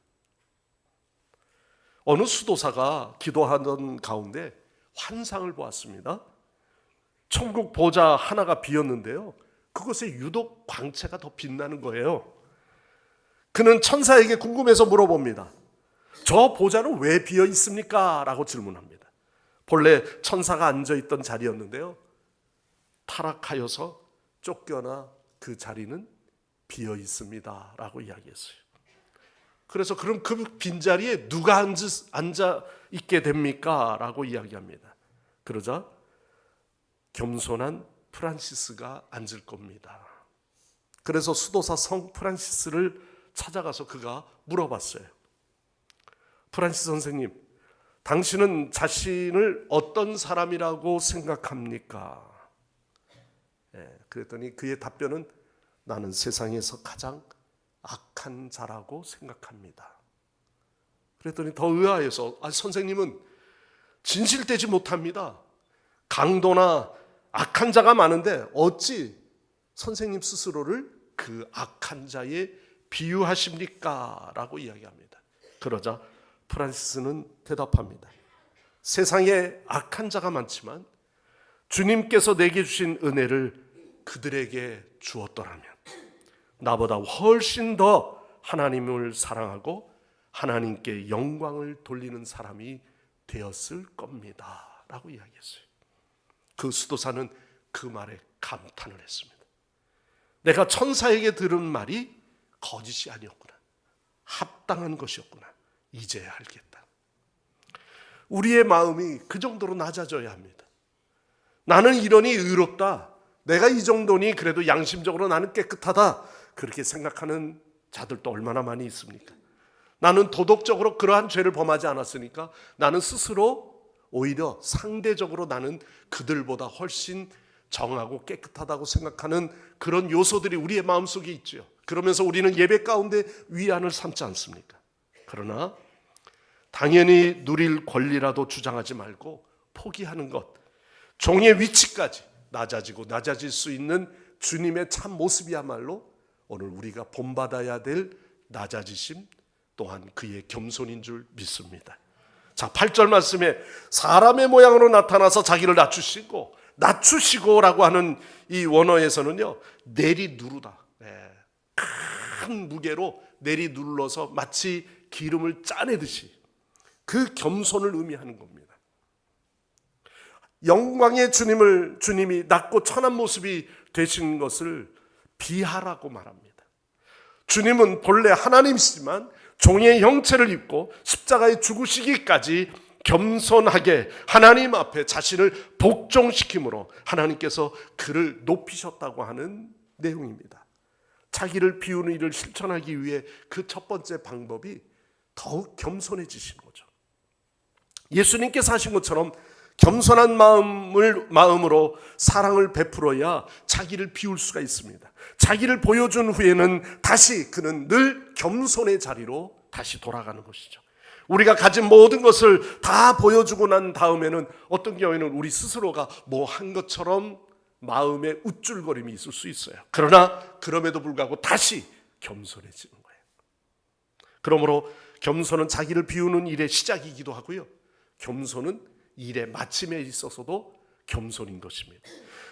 어느 수도사가 기도하던 가운데 환상을 보았습니다. 천국 보좌 하나가 비었는데요, 그것에 유독 광채가 더 빛나는 거예요. 그는 천사에게 궁금해서 물어봅니다. 저 보좌는 왜 비어 있습니까? 라고 질문합니다. 본래 천사가 앉아있던 자리였는데요, 타락하여서 쫓겨나 그 자리는 비어 있습니다 라고 이야기했어요. 그래서 그럼 그 빈자리에 누가 앉아 있게 됩니까? 라고 이야기합니다. 그러자 겸손한 프란시스가 앉을 겁니다. 그래서 수도사 성 프란시스를 찾아가서 그가 물어봤어요. 프란시스 선생님, 당신은 자신을 어떤 사람이라고 생각합니까? 그랬더니 그의 답변은 나는 세상에서 가장 악한 자라고 생각합니다. 그랬더니 더 의아해서 선생님은 진실되지 못합니다. 강도나 악한 자가 많은데 어찌 선생님 스스로를 그 악한 자에 비유하십니까? 라고 이야기합니다. 그러자 프란시스는 대답합니다. 세상에 악한 자가 많지만 주님께서 내게 주신 은혜를 그들에게 주었더라면 나보다 훨씬 더 하나님을 사랑하고 하나님께 영광을 돌리는 사람이 되었을 겁니다 라고 이야기했어요. 그 수도사는 그 말에 감탄을 했습니다. 내가 천사에게 들은 말이 거짓이 아니었구나, 합당한 것이었구나, 이제야 알겠다. 우리의 마음이 그 정도로 낮아져야 합니다. 나는 이러니 의롭다, 내가 이 정도니 그래도 양심적으로 나는 깨끗하다, 그렇게 생각하는 자들도 얼마나 많이 있습니까? 나는 도덕적으로 그러한 죄를 범하지 않았으니까 나는 스스로 오히려 상대적으로 나는 그들보다 훨씬 정하고 깨끗하다고 생각하는 그런 요소들이 우리의 마음속에 있죠. 그러면서 우리는 예배 가운데 위안을 삼지 않습니까? 그러나 당연히 누릴 권리라도 주장하지 말고 포기하는 것, 종의 위치까지 낮아지고 낮아질 수 있는 주님의 참 모습이야말로 오늘 우리가 본받아야 될 낮아지심 또한 그의 겸손인 줄 믿습니다. 자, 8절 말씀에 사람의 모양으로 나타나서 자기를 낮추시고라고 하는 이 원어에서는요, 내리누르다, 큰 무게로 내리눌러서 마치 기름을 짜내듯이 그 겸손을 의미하는 겁니다. 영광의 주님이 낮고 천한 모습이 되신 것을 비하라고 말합니다. 주님은 본래 하나님이시지만 종의 형체를 입고 십자가에 죽으시기까지 겸손하게 하나님 앞에 자신을 복종시킴으로 하나님께서 그를 높이셨다고 하는 내용입니다. 자기를 비우는 일을 실천하기 위해 그 첫 번째 방법이 더욱 겸손해지신 거죠. 예수님께서 하신 것처럼 겸손한 마음으로 사랑을 베풀어야 자기를 비울 수가 있습니다. 자기를 보여준 후에는 다시 그는 늘 겸손의 자리로 다시 돌아가는 것이죠. 우리가 가진 모든 것을 다 보여주고 난 다음에는 어떤 경우에는 우리 스스로가 뭐 한 것처럼 마음에 우쭐거림이 있을 수 있어요. 그러나 그럼에도 불구하고 다시 겸손해지는 거예요. 그러므로 겸손은 자기를 비우는 일의 시작이기도 하고요, 겸손은 일의 마침에 있어서도 겸손인 것입니다.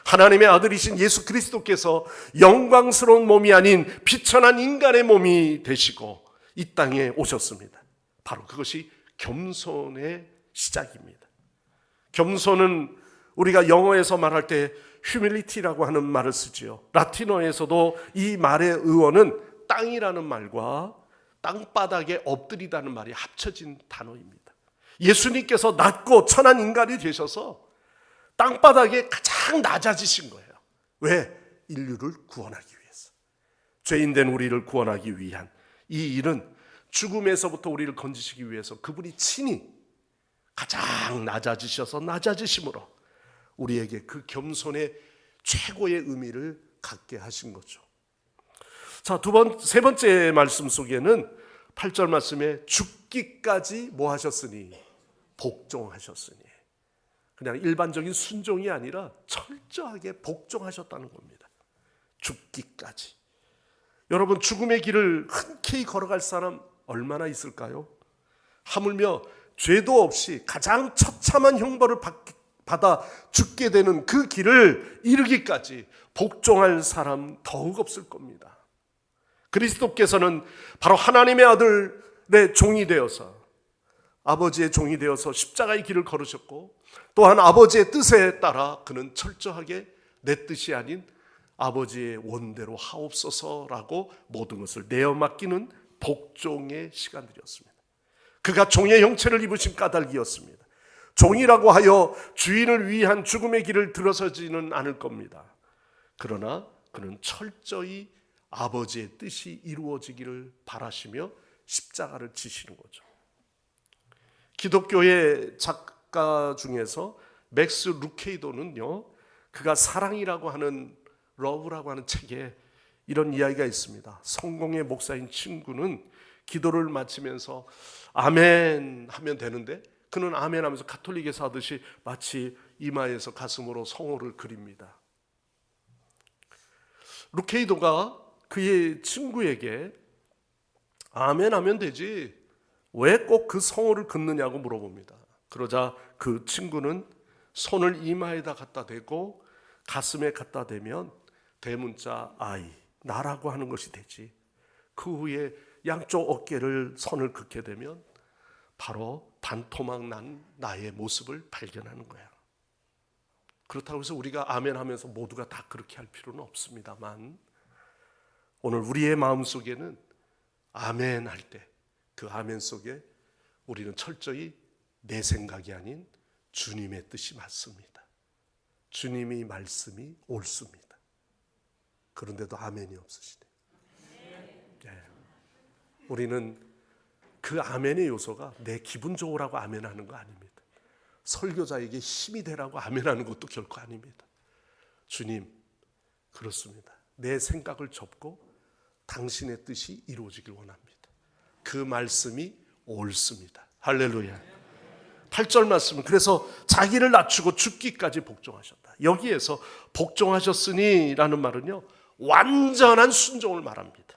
하나님의 아들이신 예수 그리스도께서 영광스러운 몸이 아닌 비천한 인간의 몸이 되시고 이 땅에 오셨습니다. 바로 그것이 겸손의 시작입니다. 겸손은 우리가 영어에서 말할 때 humility라고 하는 말을 쓰지요. 라틴어에서도 이 말의 의원은 땅이라는 말과 땅바닥에 엎드리다는 말이 합쳐진 단어입니다. 예수님께서 낮고 천한 인간이 되셔서 땅바닥에 가장 낮아지신 거예요. 왜? 인류를 구원하기 위해서. 죄인된 우리를 구원하기 위한 이 일은 죽음에서부터 우리를 건지시기 위해서 그분이 친히 가장 낮아지셔서 낮아지심으로 우리에게 그 겸손의 최고의 의미를 갖게 하신 거죠. 자, 세 번째 말씀 속에는 8절 말씀에 죽기까지 뭐 하셨으니? 복종하셨으니. 그냥 일반적인 순종이 아니라 철저하게 복종하셨다는 겁니다. 죽기까지. 여러분, 죽음의 길을 흔쾌히 걸어갈 사람 얼마나 있을까요? 하물며 죄도 없이 가장 처참한 형벌을 받아 죽게 되는 그 길을 이르기까지 복종할 사람 더욱 없을 겁니다. 그리스도께서는 바로 하나님의 아들의 종이 되어서, 아버지의 종이 되어서 십자가의 길을 걸으셨고, 또한 아버지의 뜻에 따라 그는 철저하게 내 뜻이 아닌 아버지의 원대로 하옵소서라고 모든 것을 내어 맡기는 복종의 시간들이었습니다. 그가 종의 형체를 입으신 까닭이었습니다. 종이라고 하여 주인을 위한 죽음의 길을 들어서지는 않을 겁니다. 그러나 그는 철저히 아버지의 뜻이 이루어지기를 바라시며 십자가를 지시는 거죠. 기독교의 작가 중에서 맥스 루케이도는요, 그가 사랑이라고 하는, 러브라고 하는 책에 이런 이야기가 있습니다. 성공의 목사인 친구는 기도를 마치면서 아멘 하면 되는데 그는 아멘 하면서 가톨릭에서 하듯이 마치 이마에서 가슴으로 성호를 그립니다. 루케이도가 그의 친구에게 아멘 하면 되지 왜 꼭 그 성호를 긋느냐고 물어봅니다. 그러자 그 친구는 손을 이마에다 갖다 대고 가슴에 갖다 대면 대문자 I, 나라고 하는 것이 되지. 그 후에 양쪽 어깨를 손을 긋게 되면 바로 반토막 난 나의 모습을 발견하는 거야. 그렇다고 해서 우리가 아멘 하면서 모두가 다 그렇게 할 필요는 없습니다만, 오늘 우리의 마음속에는 아멘 할 때 그 아멘 속에 우리는 철저히 내 생각이 아닌 주님의 뜻이 맞습니다. 주님의 말씀이 옳습니다. 그런데도 아멘이 없으시대. 네. 우리는 그 아멘의 요소가 내 기분 좋으라고 아멘하는 거 아닙니다. 설교자에게 힘이 되라고 아멘하는 것도 결코 아닙니다. 주님, 그렇습니다. 내 생각을 접고 당신의 뜻이 이루어지길 원합니다. 그 말씀이 옳습니다. 할렐루야. 8절 말씀은 그래서 자기를 낮추고 죽기까지 복종하셨다. 여기에서 복종하셨으니 라는 말은요, 완전한 순종을 말합니다.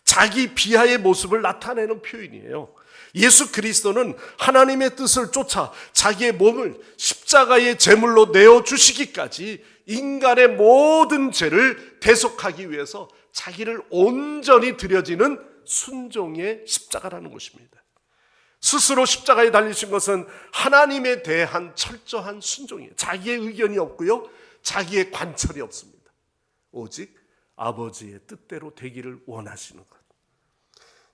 자기 비하의 모습을 나타내는 표현이에요. 예수 그리스도는 하나님의 뜻을 쫓아 자기의 몸을 십자가의 제물로 내어주시기까지 인간의 모든 죄를 대속하기 위해서 자기를 온전히 드려지는 순종의 십자가라는 것입니다. 스스로 십자가에 달리신 것은 하나님에 대한 철저한 순종이에요. 자기의 의견이 없고요, 자기의 관철이 없습니다. 오직 아버지의 뜻대로 되기를 원하시는 것.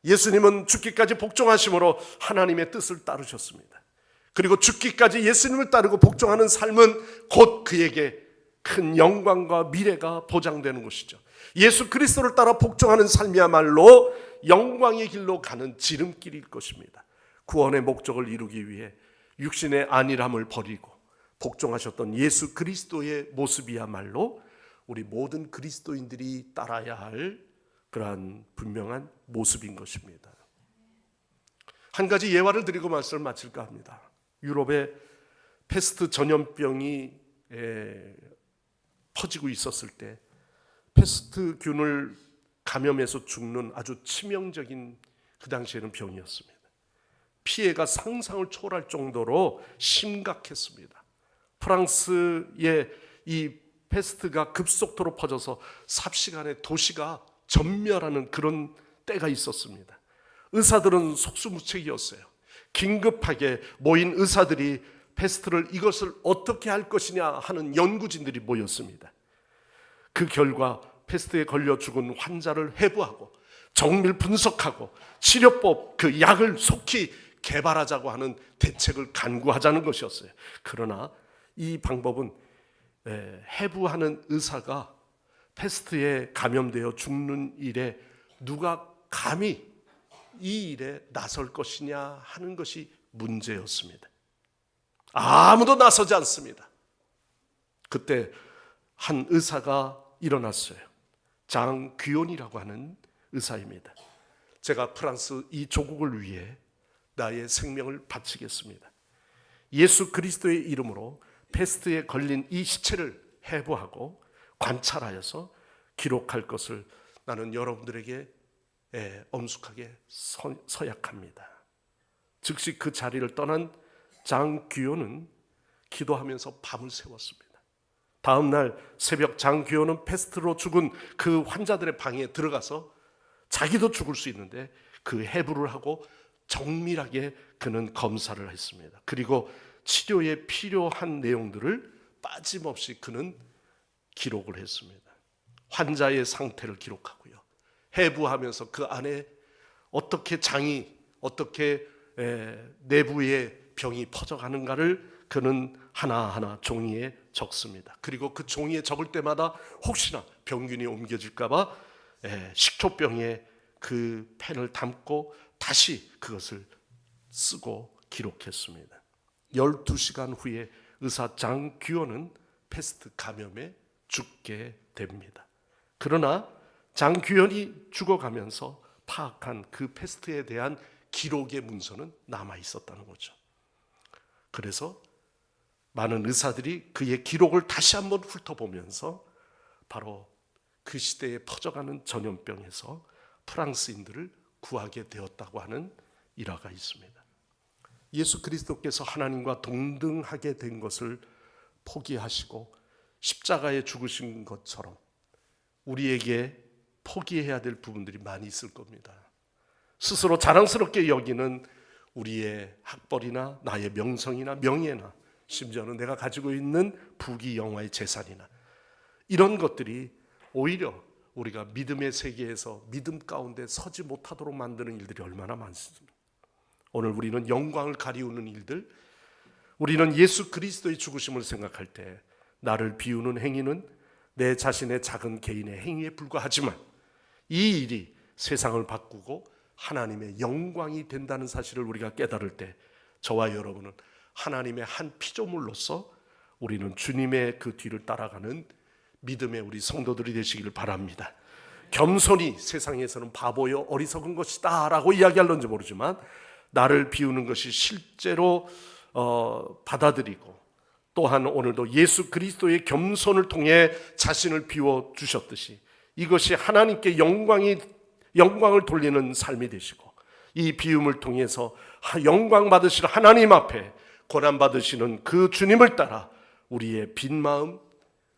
예수님은 죽기까지 복종하심으로 하나님의 뜻을 따르셨습니다. 그리고 죽기까지 예수님을 따르고 복종하는 삶은 곧 그에게 큰 영광과 미래가 보장되는 것이죠. 예수 그리스도를 따라 복종하는 삶이야말로 영광의 길로 가는 지름길일 것입니다. 구원의 목적을 이루기 위해 육신의 안일함을 버리고 복종하셨던 예수 그리스도의 모습이야말로 우리 모든 그리스도인들이 따라야 할 그러한 분명한 모습인 것입니다. 한 가지 예화를 드리고 말씀을 마칠까 합니다. 유럽에 패스트 전염병이 퍼지고 있었을 때 패스트균을 감염해서 죽는 아주 치명적인 그 당시에는 병이었습니다. 피해가 상상을 초월할 정도로 심각했습니다. 프랑스의 이 패스트가 급속도로 퍼져서 삽시간에 도시가 전멸하는 그런 때가 있었습니다. 의사들은 속수무책이었어요. 긴급하게 모인 의사들이 패스트를 이것을 어떻게 할 것이냐 하는 연구진들이 모였습니다. 그 결과 패스트에 걸려 죽은 환자를 해부하고 정밀 분석하고 치료법, 그 약을 속히 개발하자고 하는 대책을 간구하자는 것이었어요. 그러나 이 방법은 해부하는 의사가 패스트에 감염되어 죽는 일에 누가 감히 이 일에 나설 것이냐 하는 것이 문제였습니다. 아무도 나서지 않습니다. 그때 한 의사가 일어났어요. 장 귀온이라고 하는 의사입니다. 제가 프랑스 이 조국을 위해 나의 생명을 바치겠습니다. 예수 그리스도의 이름으로 패스트에 걸린 이 시체를 해부하고 관찰하여서 기록할 것을 나는 여러분들에게 엄숙하게 서약합니다. 즉시 그 자리를 떠난 장 귀온은 기도하면서 밤을 새웠습니다. 다음 날 새벽 장 귀온은 패스트로 죽은 그 환자들의 방에 들어가서 자기도 죽을 수 있는데 그 해부를 하고 정밀하게 그는 검사를 했습니다. 그리고 치료에 필요한 내용들을 빠짐없이 그는 기록을 했습니다. 환자의 상태를 기록하고요, 해부하면서 그 안에 어떻게 장이 어떻게 내부의 병이 퍼져가는가를 그는 하나하나 종이에 적습니다. 그리고 그 종이에 적을 때마다 혹시나 병균이 옮겨질까 봐 식초병에 그 펜을 담고 다시 그것을 쓰고 기록했습니다. 12시간 후에 의사 장 귀원은 패스트 감염에 죽게 됩니다. 그러나 장 귀원이 죽어가면서 파악한 그 패스트에 대한 기록의 문서는 남아 있었다는 거죠. 그래서 많은 의사들이 그의 기록을 다시 한번 훑어보면서 바로 그 시대에 퍼져가는 전염병에서 프랑스인들을 구하게 되었다고 하는 일화가 있습니다. 예수 그리스도께서 하나님과 동등하게 된 것을 포기하시고 십자가에 죽으신 것처럼 우리에게 포기해야 될 부분들이 많이 있을 겁니다. 스스로 자랑스럽게 여기는 우리의 학벌이나 나의 명성이나 명예나 심지어는 내가 가지고 있는 부귀영화의 재산이나 이런 것들이 오히려 우리가 믿음의 세계에서 믿음 가운데 서지 못하도록 만드는 일들이 얼마나 많습니까? 오늘 우리는 영광을 가리우는 일들, 우리는 예수 그리스도의 죽으심을 생각할 때 나를 비우는 행위는 내 자신의 작은 개인의 행위에 불과하지만 이 일이 세상을 바꾸고 하나님의 영광이 된다는 사실을 우리가 깨달을 때 저와 여러분은 하나님의 한 피조물로서 우리는 주님의 그 뒤를 따라가는 믿음의 우리 성도들이 되시기를 바랍니다. 겸손히 세상에서는 바보요 어리석은 것이다 라고 이야기할런지 모르지만 나를 비우는 것이 실제로 받아들이고 또한 오늘도 예수 그리스도의 겸손을 통해 자신을 비워 주셨듯이 이것이 하나님께 영광을 돌리는 삶이 되시고 이 비움을 통해서 영광 받으실 하나님 앞에 고난 받으시는 그 주님을 따라 우리의 빈 마음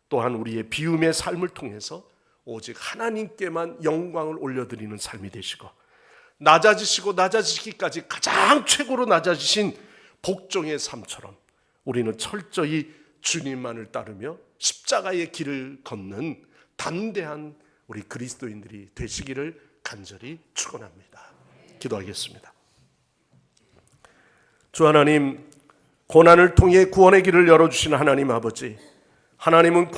또한 우리의 비움의 삶을 통해서 오직 하나님께만 영광을 올려드리는 삶이 되시고 낮아지시고 낮아지기까지 가장 최고로 낮아지신 복종의 삶처럼 우리는 철저히 주님만을 따르며 십자가의 길을 걷는 담대한 우리 그리스도인들이 되시기를 간절히 축원합니다. 기도하겠습니다. 주 하나님, 고난을 통해 구원의 길을 열어주신 하나님 아버지, 하나님은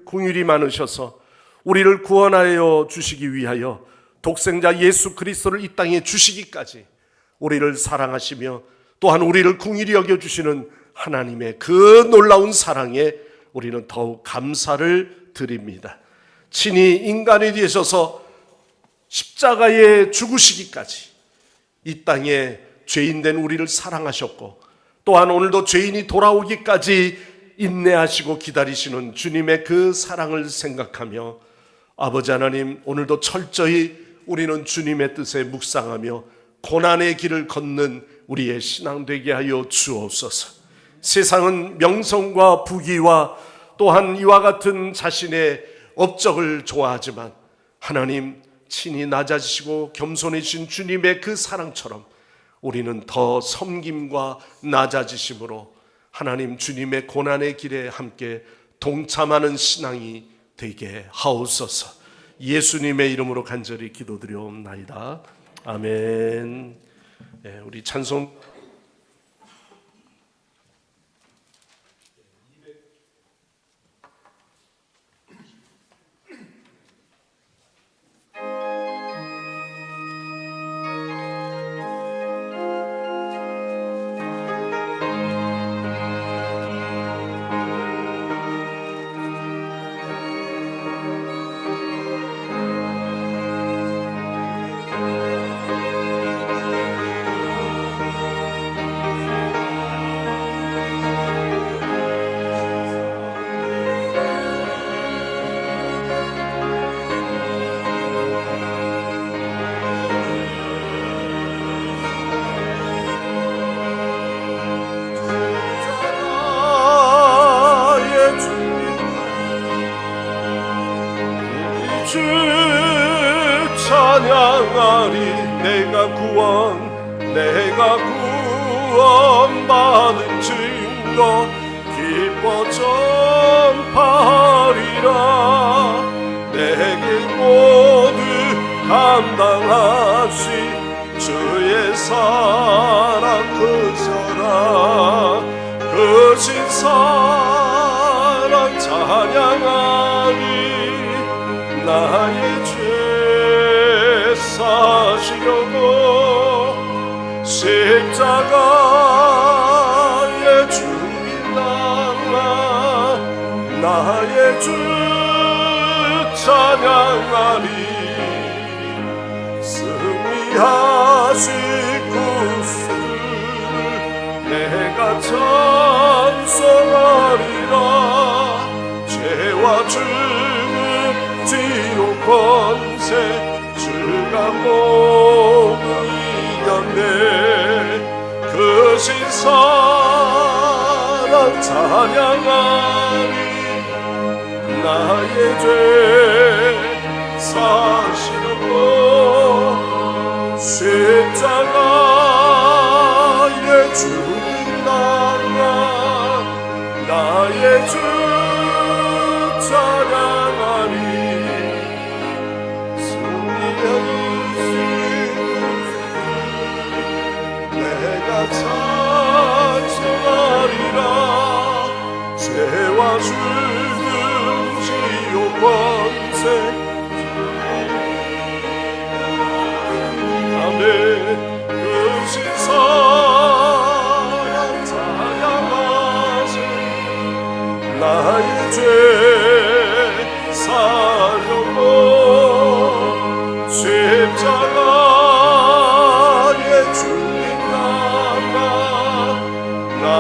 긍휼이 많으셔서 우리를 구원하여 주시기 위하여 독생자 예수 그리스도를 이 땅에 주시기까지 우리를 사랑하시며 또한 우리를 긍휼히 여겨주시는 하나님의 그 놀라운 사랑에 우리는 더욱 감사를 드립니다. 친히 인간이 되셔서 십자가에 죽으시기까지 이 땅에 죄인된 우리를 사랑하셨고 또한 오늘도 죄인이 돌아오기까지 인내하시고 기다리시는 주님의 그 사랑을 생각하며 아버지 하나님, 오늘도 철저히 우리는 주님의 뜻에 묵상하며 고난의 길을 걷는 우리의 신앙 되게 하여 주옵소서. 세상은 명성과 부귀와 또한 이와 같은 자신의 업적을 좋아하지만 하나님 친히 낮아지시고 겸손해진 주님의 그 사랑처럼 우리는 더 섬김과 낮아지심으로 하나님 주님의 고난의 길에 함께 동참하는 신앙이 되게 하옵소서. 예수님의 이름으로 간절히 기도드려옵나이다. 아멘. 네, 우리 찬송 주 찬양하리. 내가 구원받은 증거 기뻐 전파하리라. 내게 모두 감당하시 주의 사랑 그 신사랑 찬양하리. 나의 죄 사시려고 십자가에 죽인 나의 주 찬양하리. 승리하신 구주를 내가 찬송하리라. 죄와 죽음 지옥 권세 주가 모두 이겼네. 그 신사랑 찬양하리. 나의 죄 사시려고 십자가에 죽은 나의 주 찬양하리. 승리하신 내가 찬송하리라. 죄와 죽음 지옥 권세 아멘. 그 신사랑 찬양하세. 나의 죄 사려고 십자가에 죽인 나의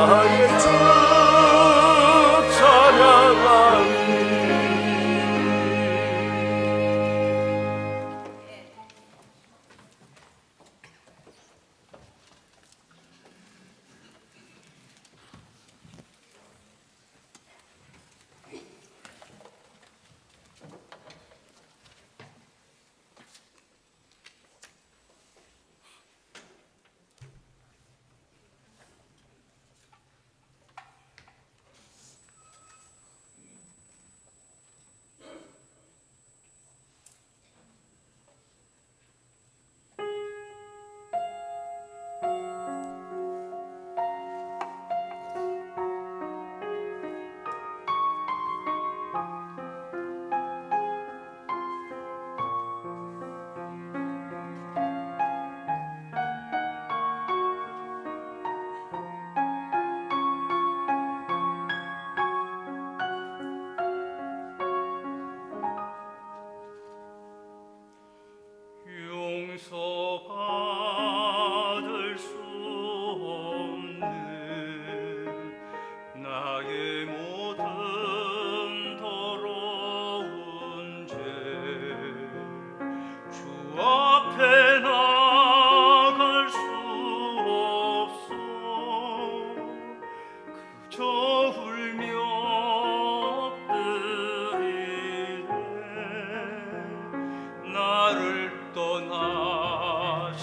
떠나소서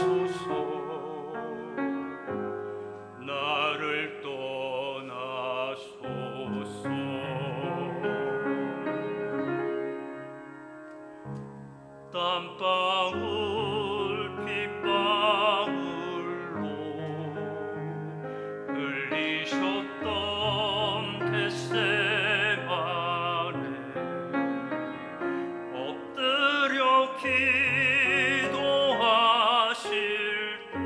나를 떠나소서 땀방울 빗방울로 흘리셨던 겟세마네 엎드려 기도하실 때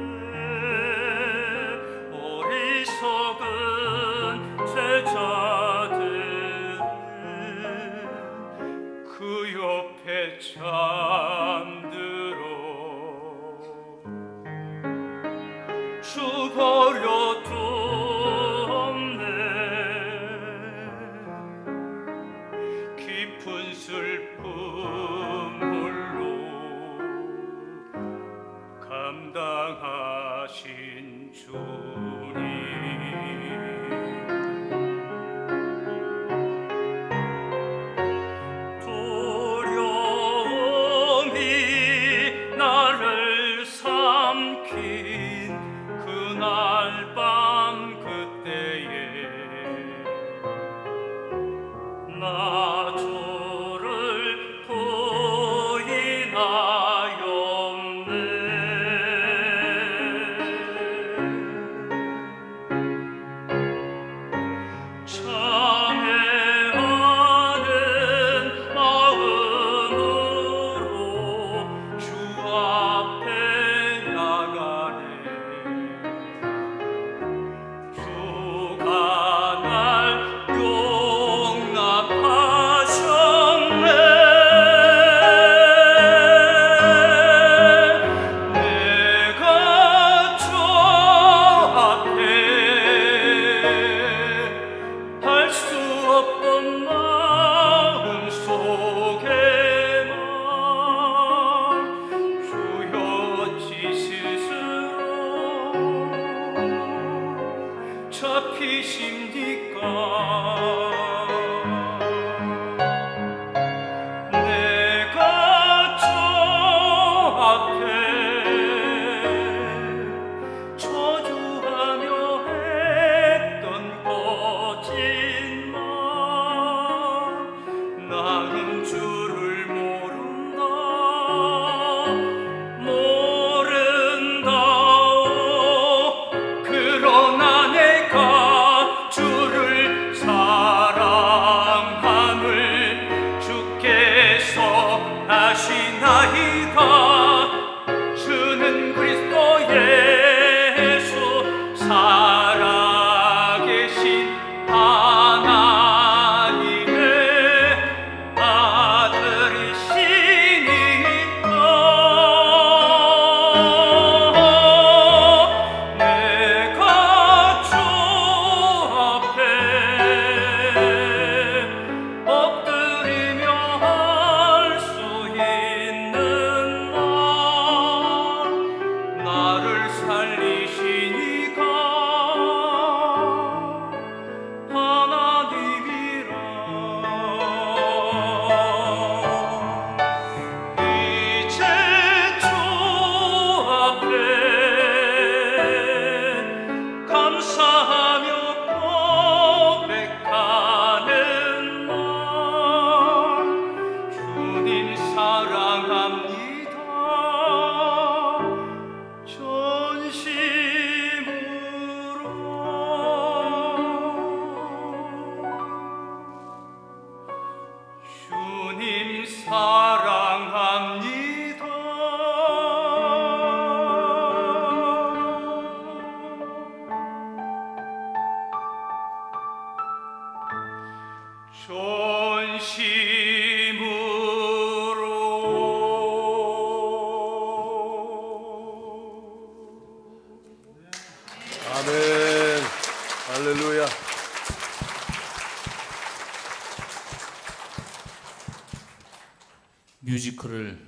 어리석은 제자들은 그 옆에 잠들어 죽어려 두었네 깊은 슬픔 홀로 감당하신 주님 두려움이 나를 삼킨 그날 밤 그때에 나 저를 부인하였네 참회하는 마음으로 주 앞에 나가네 주가 날 용납하셨네 내가 주 앞에 할 수 없던 마음 속에만 주여 지스스로 잡히십니까 내가 주 앞에 저주하며 했던 거짓말 나는 주를 모른다 그러나 내가 주를 사랑함을 주께서 아시나이다 주는 그리스도 예수 살아계신 하나님의 아들이시니까 내가 주 앞에 엎드리며 할 수 있는 날 나를 살리시니까 하나님이라 이제 주 앞에 감사하며 고백하는 날 주님 사랑합니다 전심으로 주님 사랑합니다 전심으로 아멘. 할렐루야. 뮤지컬을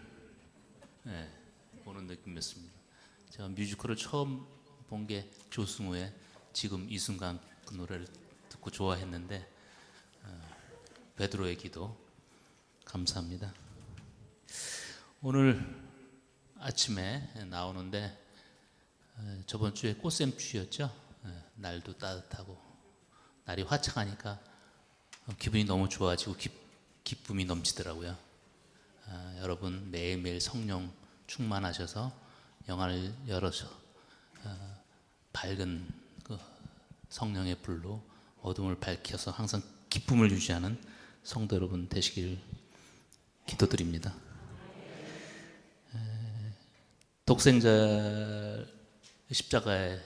보는 느낌이었습니다. 제가 뮤지컬을 처음 본 게 조승우의 지금 이 순간 그 노래를 듣고 좋아했는데 베드로의 기도 감사합니다. 오늘 아침에 나오는데 저번 주에 꽃샘추위였죠. 날도 따뜻하고 날이 화창하니까 기분이 너무 좋아지고 기쁨이 넘치더라고요. 여러분 매일매일 성령 충만하셔서 영안을 열어서 밝은 그 성령의 불로 어둠을 밝혀서 항상 기쁨을 유지하는 성도 여러분 되시길 기도드립니다. 독생자 십자가에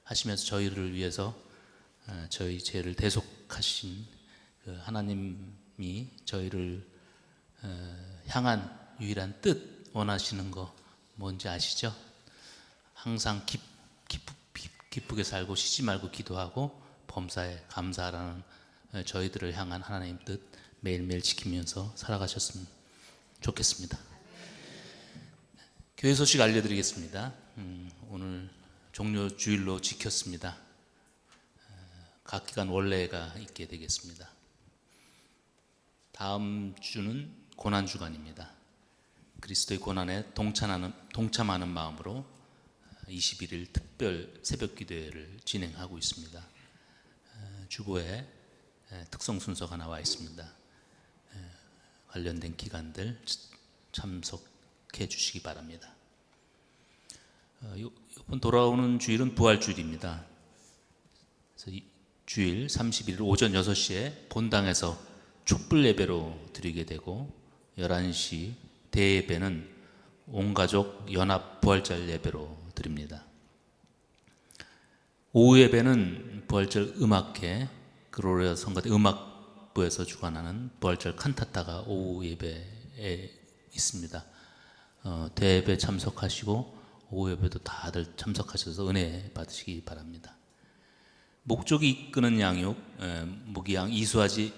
하시면서 저희를 위해서 저희 죄를 대속하신 그 하나님이 저희를 향한 유일한 뜻 원하시는 거 뭔지 아시죠? 항상 기쁘게 살고 쉬지 말고 기도하고 범사에 감사하라는 저희들을 향한 하나님 뜻 매일매일 지키면서 살아가셨으면 좋겠습니다. 교회 소식 알려드리겠습니다. 오늘 종료 주일로 지켰습니다. 각 기간 원래가 있게 되겠습니다. 다음 주는 고난 주간입니다. 그리스도의 고난에 동참하는 마음으로 21일 특별 새벽 기도회를 진행하고 있습니다. 주보에 특성 순서가 나와 있습니다. 관련된 기간들 참석해 주시기 바랍니다. 이번 돌아오는 주일은 부활주일입니다. 그래서 이 주일 31일 오전 6시에 본당에서 촛불 예배로 드리게 되고 11시 대예배는 온가족 연합 부활절 예배로 드립니다. 오후 예배는 부활절 음악회 그로레아 성가대 음악부에서 주관하는 부활절 칸타타가 오후 예배에 있습니다. 대예배 참석하시고 오후 예배도 다들 참석하셔서 은혜 받으시기 바랍니다. 목조기 이끄는 양육, 목이양 이수하지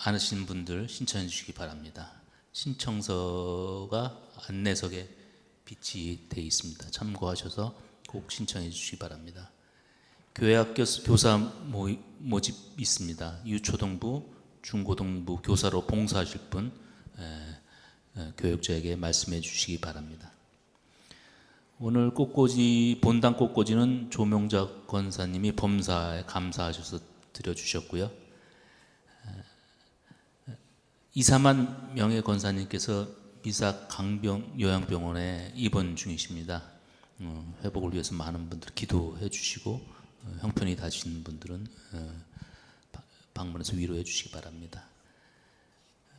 않으신 분들 신청해 주시기 바랍니다. 신청서가 안내석에 비치되어 있습니다. 참고하셔서 꼭 신청해 주시기 바랍니다. 교회학교 교사 모집 있습니다. 유초등부, 중고등부 교사로 봉사하실 분 교육자에게 말씀해 주시기 바랍니다. 오늘 꽃꽂이 본당 꽃꽂이는 조명작 권사님이 범사에 감사하셔서 드려주셨고요. 이사만 명예 권사님께서 미사 강병 요양병원에 입원 중이십니다. 회복을 위해서 많은 분들 기도해 주시고 형편이 다신 분들은 방문해서 위로해 주시기 바랍니다.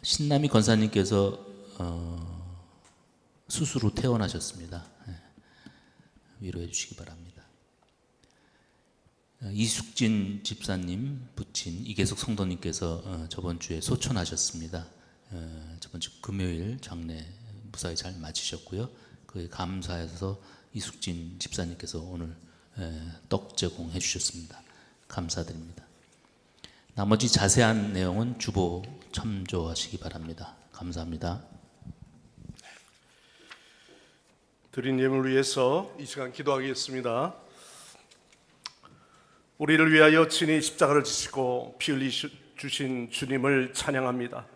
신남이 권사님께서 수술 후 퇴원하셨습니다. 위로해 주시기 바랍니다. 이숙진 집사님 부친 이계숙 성도님께서 저번 주에 소천하셨습니다. 저번 주 금요일 장례 무사히 잘 마치셨고요. 그에 감사해서 이숙진 집사님께서 오늘 떡 제공해 주셨습니다. 감사드립니다. 나머지 자세한 내용은 주보 참조하시기 바랍니다. 감사합니다. 드린 예물을 위해서 이 시간 기도하겠습니다. 우리를 위하여 친히 십자가를 지시고 피 흘리주신 주님을 찬양합니다.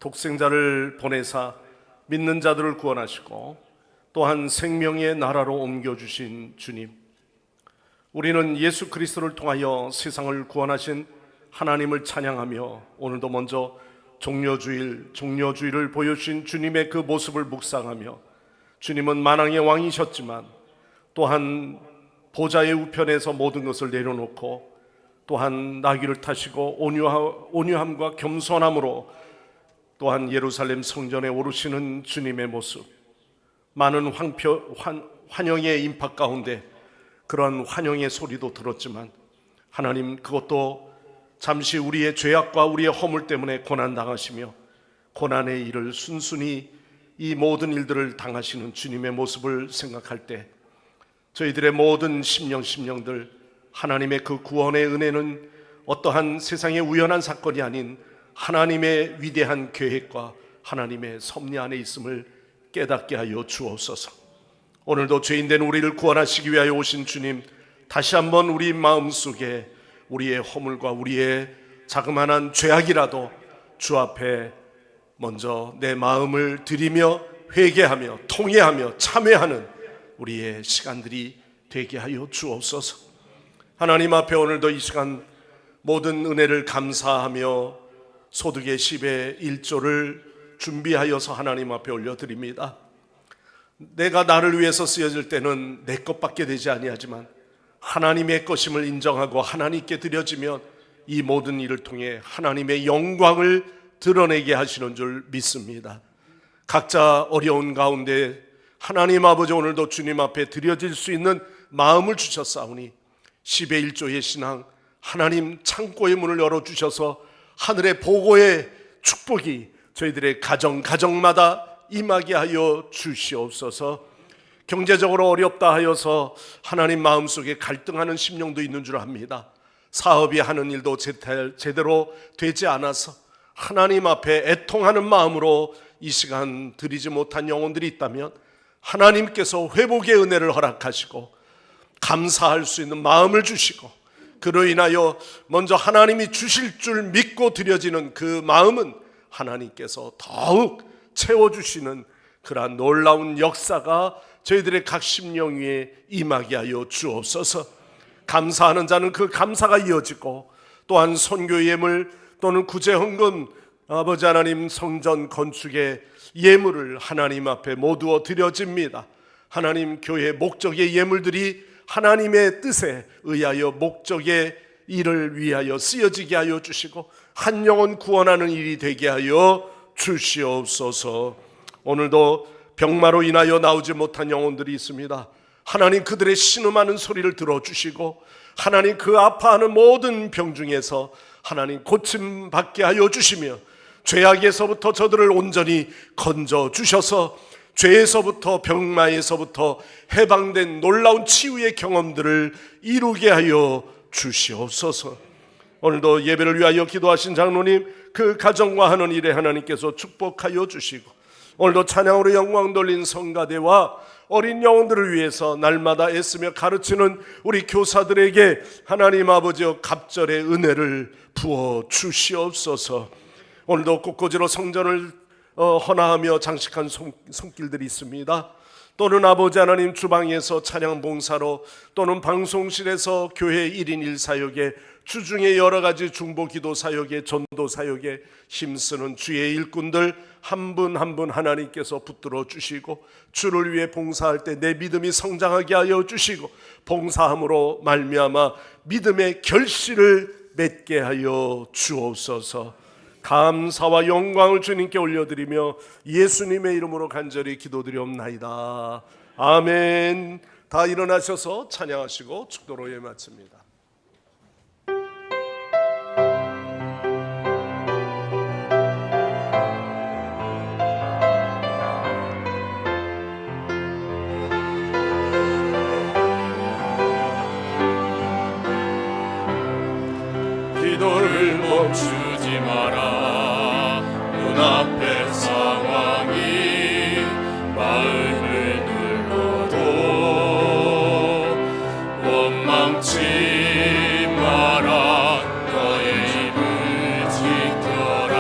독생자를 보내사 믿는 자들을 구원하시고 또한 생명의 나라로 옮겨주신 주님, 우리는 예수 그리스도를 통하여 세상을 구원하신 하나님을 찬양하며 오늘도 먼저 종려주일을 보여주신 주님의 그 모습을 묵상하며 주님은 만왕의 왕이셨지만 또한 보좌의 우편에서 모든 것을 내려놓고 또한 나귀를 타시고 온유함과 겸손함으로 또한 예루살렘 성전에 오르시는 주님의 모습, 많은 환영의 임파 가운데 그러한 환영의 소리도 들었지만 하나님 그것도 잠시 우리의 죄악과 우리의 허물 때문에 고난당하시며 고난의 일을 순순히 이 모든 일들을 당하시는 주님의 모습을 생각할 때 저희들의 모든 심령들 하나님의 그 구원의 은혜는 어떠한 세상의 우연한 사건이 아닌 하나님의 위대한 계획과 하나님의 섭리 안에 있음을 깨닫게 하여 주옵소서. 오늘도 죄인된 우리를 구원하시기 위하여 오신 주님, 다시 한번 우리 마음속에 우리의 허물과 우리의 자그마한 죄악이라도 주 앞에 먼저 내 마음을 드리며 회개하며 통회하며 참회하는 우리의 시간들이 되게 하여 주옵소서. 하나님 앞에 오늘도 이 시간 모든 은혜를 감사하며 소득의 10의 1조를 준비하여서 하나님 앞에 올려드립니다. 내가 나를 위해서 쓰여질 때는 내 것밖에 되지 아니하지만 하나님의 것임을 인정하고 하나님께 드려지면 이 모든 일을 통해 하나님의 영광을 드러내게 하시는 줄 믿습니다. 각자 어려운 가운데 하나님 아버지 오늘도 주님 앞에 드려질 수 있는 마음을 주셨사오니 10의 1조의 신앙, 하나님 창고의 문을 열어주셔서 하늘의 보고의 축복이 저희들의 가정마다 임하게 하여 주시옵소서. 경제적으로 어렵다 하여서 하나님 마음속에 갈등하는 심령도 있는 줄 압니다. 사업이 하는 일도 제대로 되지 않아서 하나님 앞에 애통하는 마음으로 이 시간 드리지 못한 영혼들이 있다면 하나님께서 회복의 은혜를 허락하시고 감사할 수 있는 마음을 주시고 그로 인하여 먼저 하나님이 주실 줄 믿고 드려지는 그 마음은 하나님께서 더욱 채워주시는 그러한 놀라운 역사가 저희들의 각 심령 위에 임하게 하여 주옵소서. 감사하는 자는 그 감사가 이어지고 또한 선교 예물 또는 구제 헌금 아버지 하나님 성전 건축의 예물을 하나님 앞에 모두어 드려집니다. 하나님 교회 목적의 예물들이 하나님의 뜻에 의하여 목적의 일을 위하여 쓰여지게 하여 주시고 한 영혼 구원하는 일이 되게 하여 주시옵소서. 오늘도 병마로 인하여 나오지 못한 영혼들이 있습니다. 하나님 그들의 신음하는 소리를 들어주시고 하나님 그 아파하는 모든 병 중에서 하나님 고침 받게 하여 주시며 죄악에서부터 저들을 온전히 건져 주셔서 죄에서부터 병마에서부터 해방된 놀라운 치유의 경험들을 이루게 하여 주시옵소서. 오늘도 예배를 위하여 기도하신 장로님 그 가정과 하는 일에 하나님께서 축복하여 주시고 오늘도 찬양으로 영광 돌린 성가대와 어린 영혼들을 위해서 날마다 애쓰며 가르치는 우리 교사들에게 하나님 아버지여 갑절의 은혜를 부어 주시옵소서. 오늘도 꽃꽂이로 성전을 헌화하며 장식한 손길들이 있습니다. 또는 아버지 하나님 주방에서 찬양 봉사로 또는 방송실에서 교회 1인 1사역에 주중에 여러 가지 중보 기도 사역에 전도 사역에 힘쓰는 주의 일꾼들 한 분 한 분 하나님께서 붙들어 주시고 주를 위해 봉사할 때 내 믿음이 성장하게 하여 주시고 봉사함으로 말미암아 믿음의 결실을 맺게 하여 주옵소서. 감사와 영광을 주님께 올려드리며 예수님의 이름으로 간절히 기도드리옵나이다. 아멘. 다 일어나셔서 찬양하시고 축도로 예 마칩니다. 기도를 멈추지 마라. 눈앞의 상황이 마음을 눌러도 원망치 마라. 너의 입을 지켜라.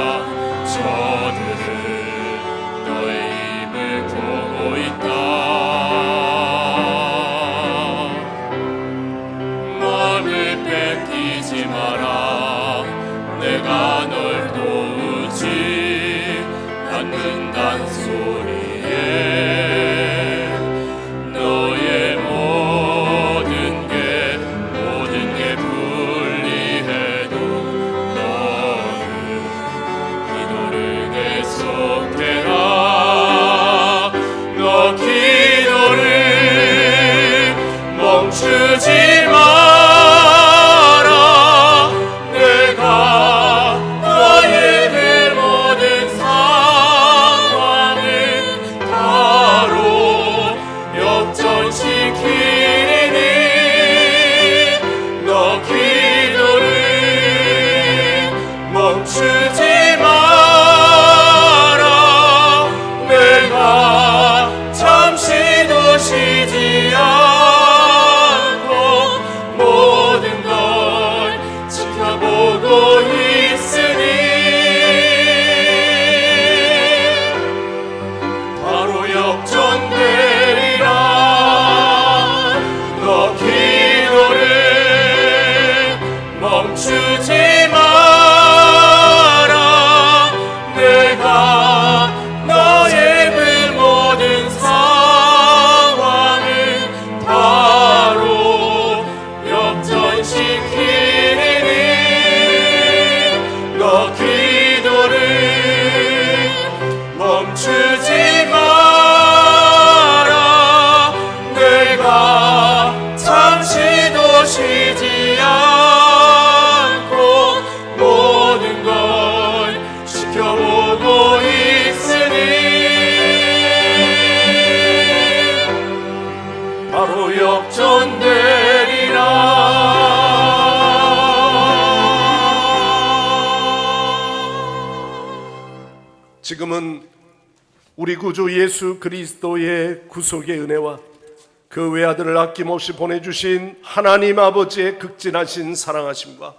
저들은 너의 입을 보고 있다. 마음을 뺏기지 마라. 내가 널 도우지 않는단 소리에 너의 모든 게 불리해도 너는 기도를 계속해라. 너 기도를 멈추지 마라. 바로 지금은 우리 구주 예수 그리스도의 구속의 은혜와 그 외아들을 아낌없이 보내주신 하나님 아버지의 극진하신 사랑하심과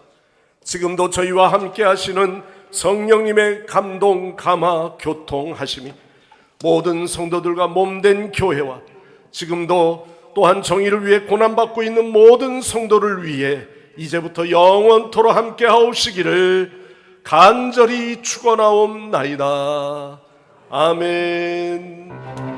지금도 저희와 함께 하시는 성령님의 감동, 감화, 교통하심이 모든 성도들과 몸된 교회와 지금도 또한 정의를 위해 고난받고 있는 모든 성도를 위해 이제부터 영원토록 함께 하옵시기를 간절히 축원하옵나이다. 아멘.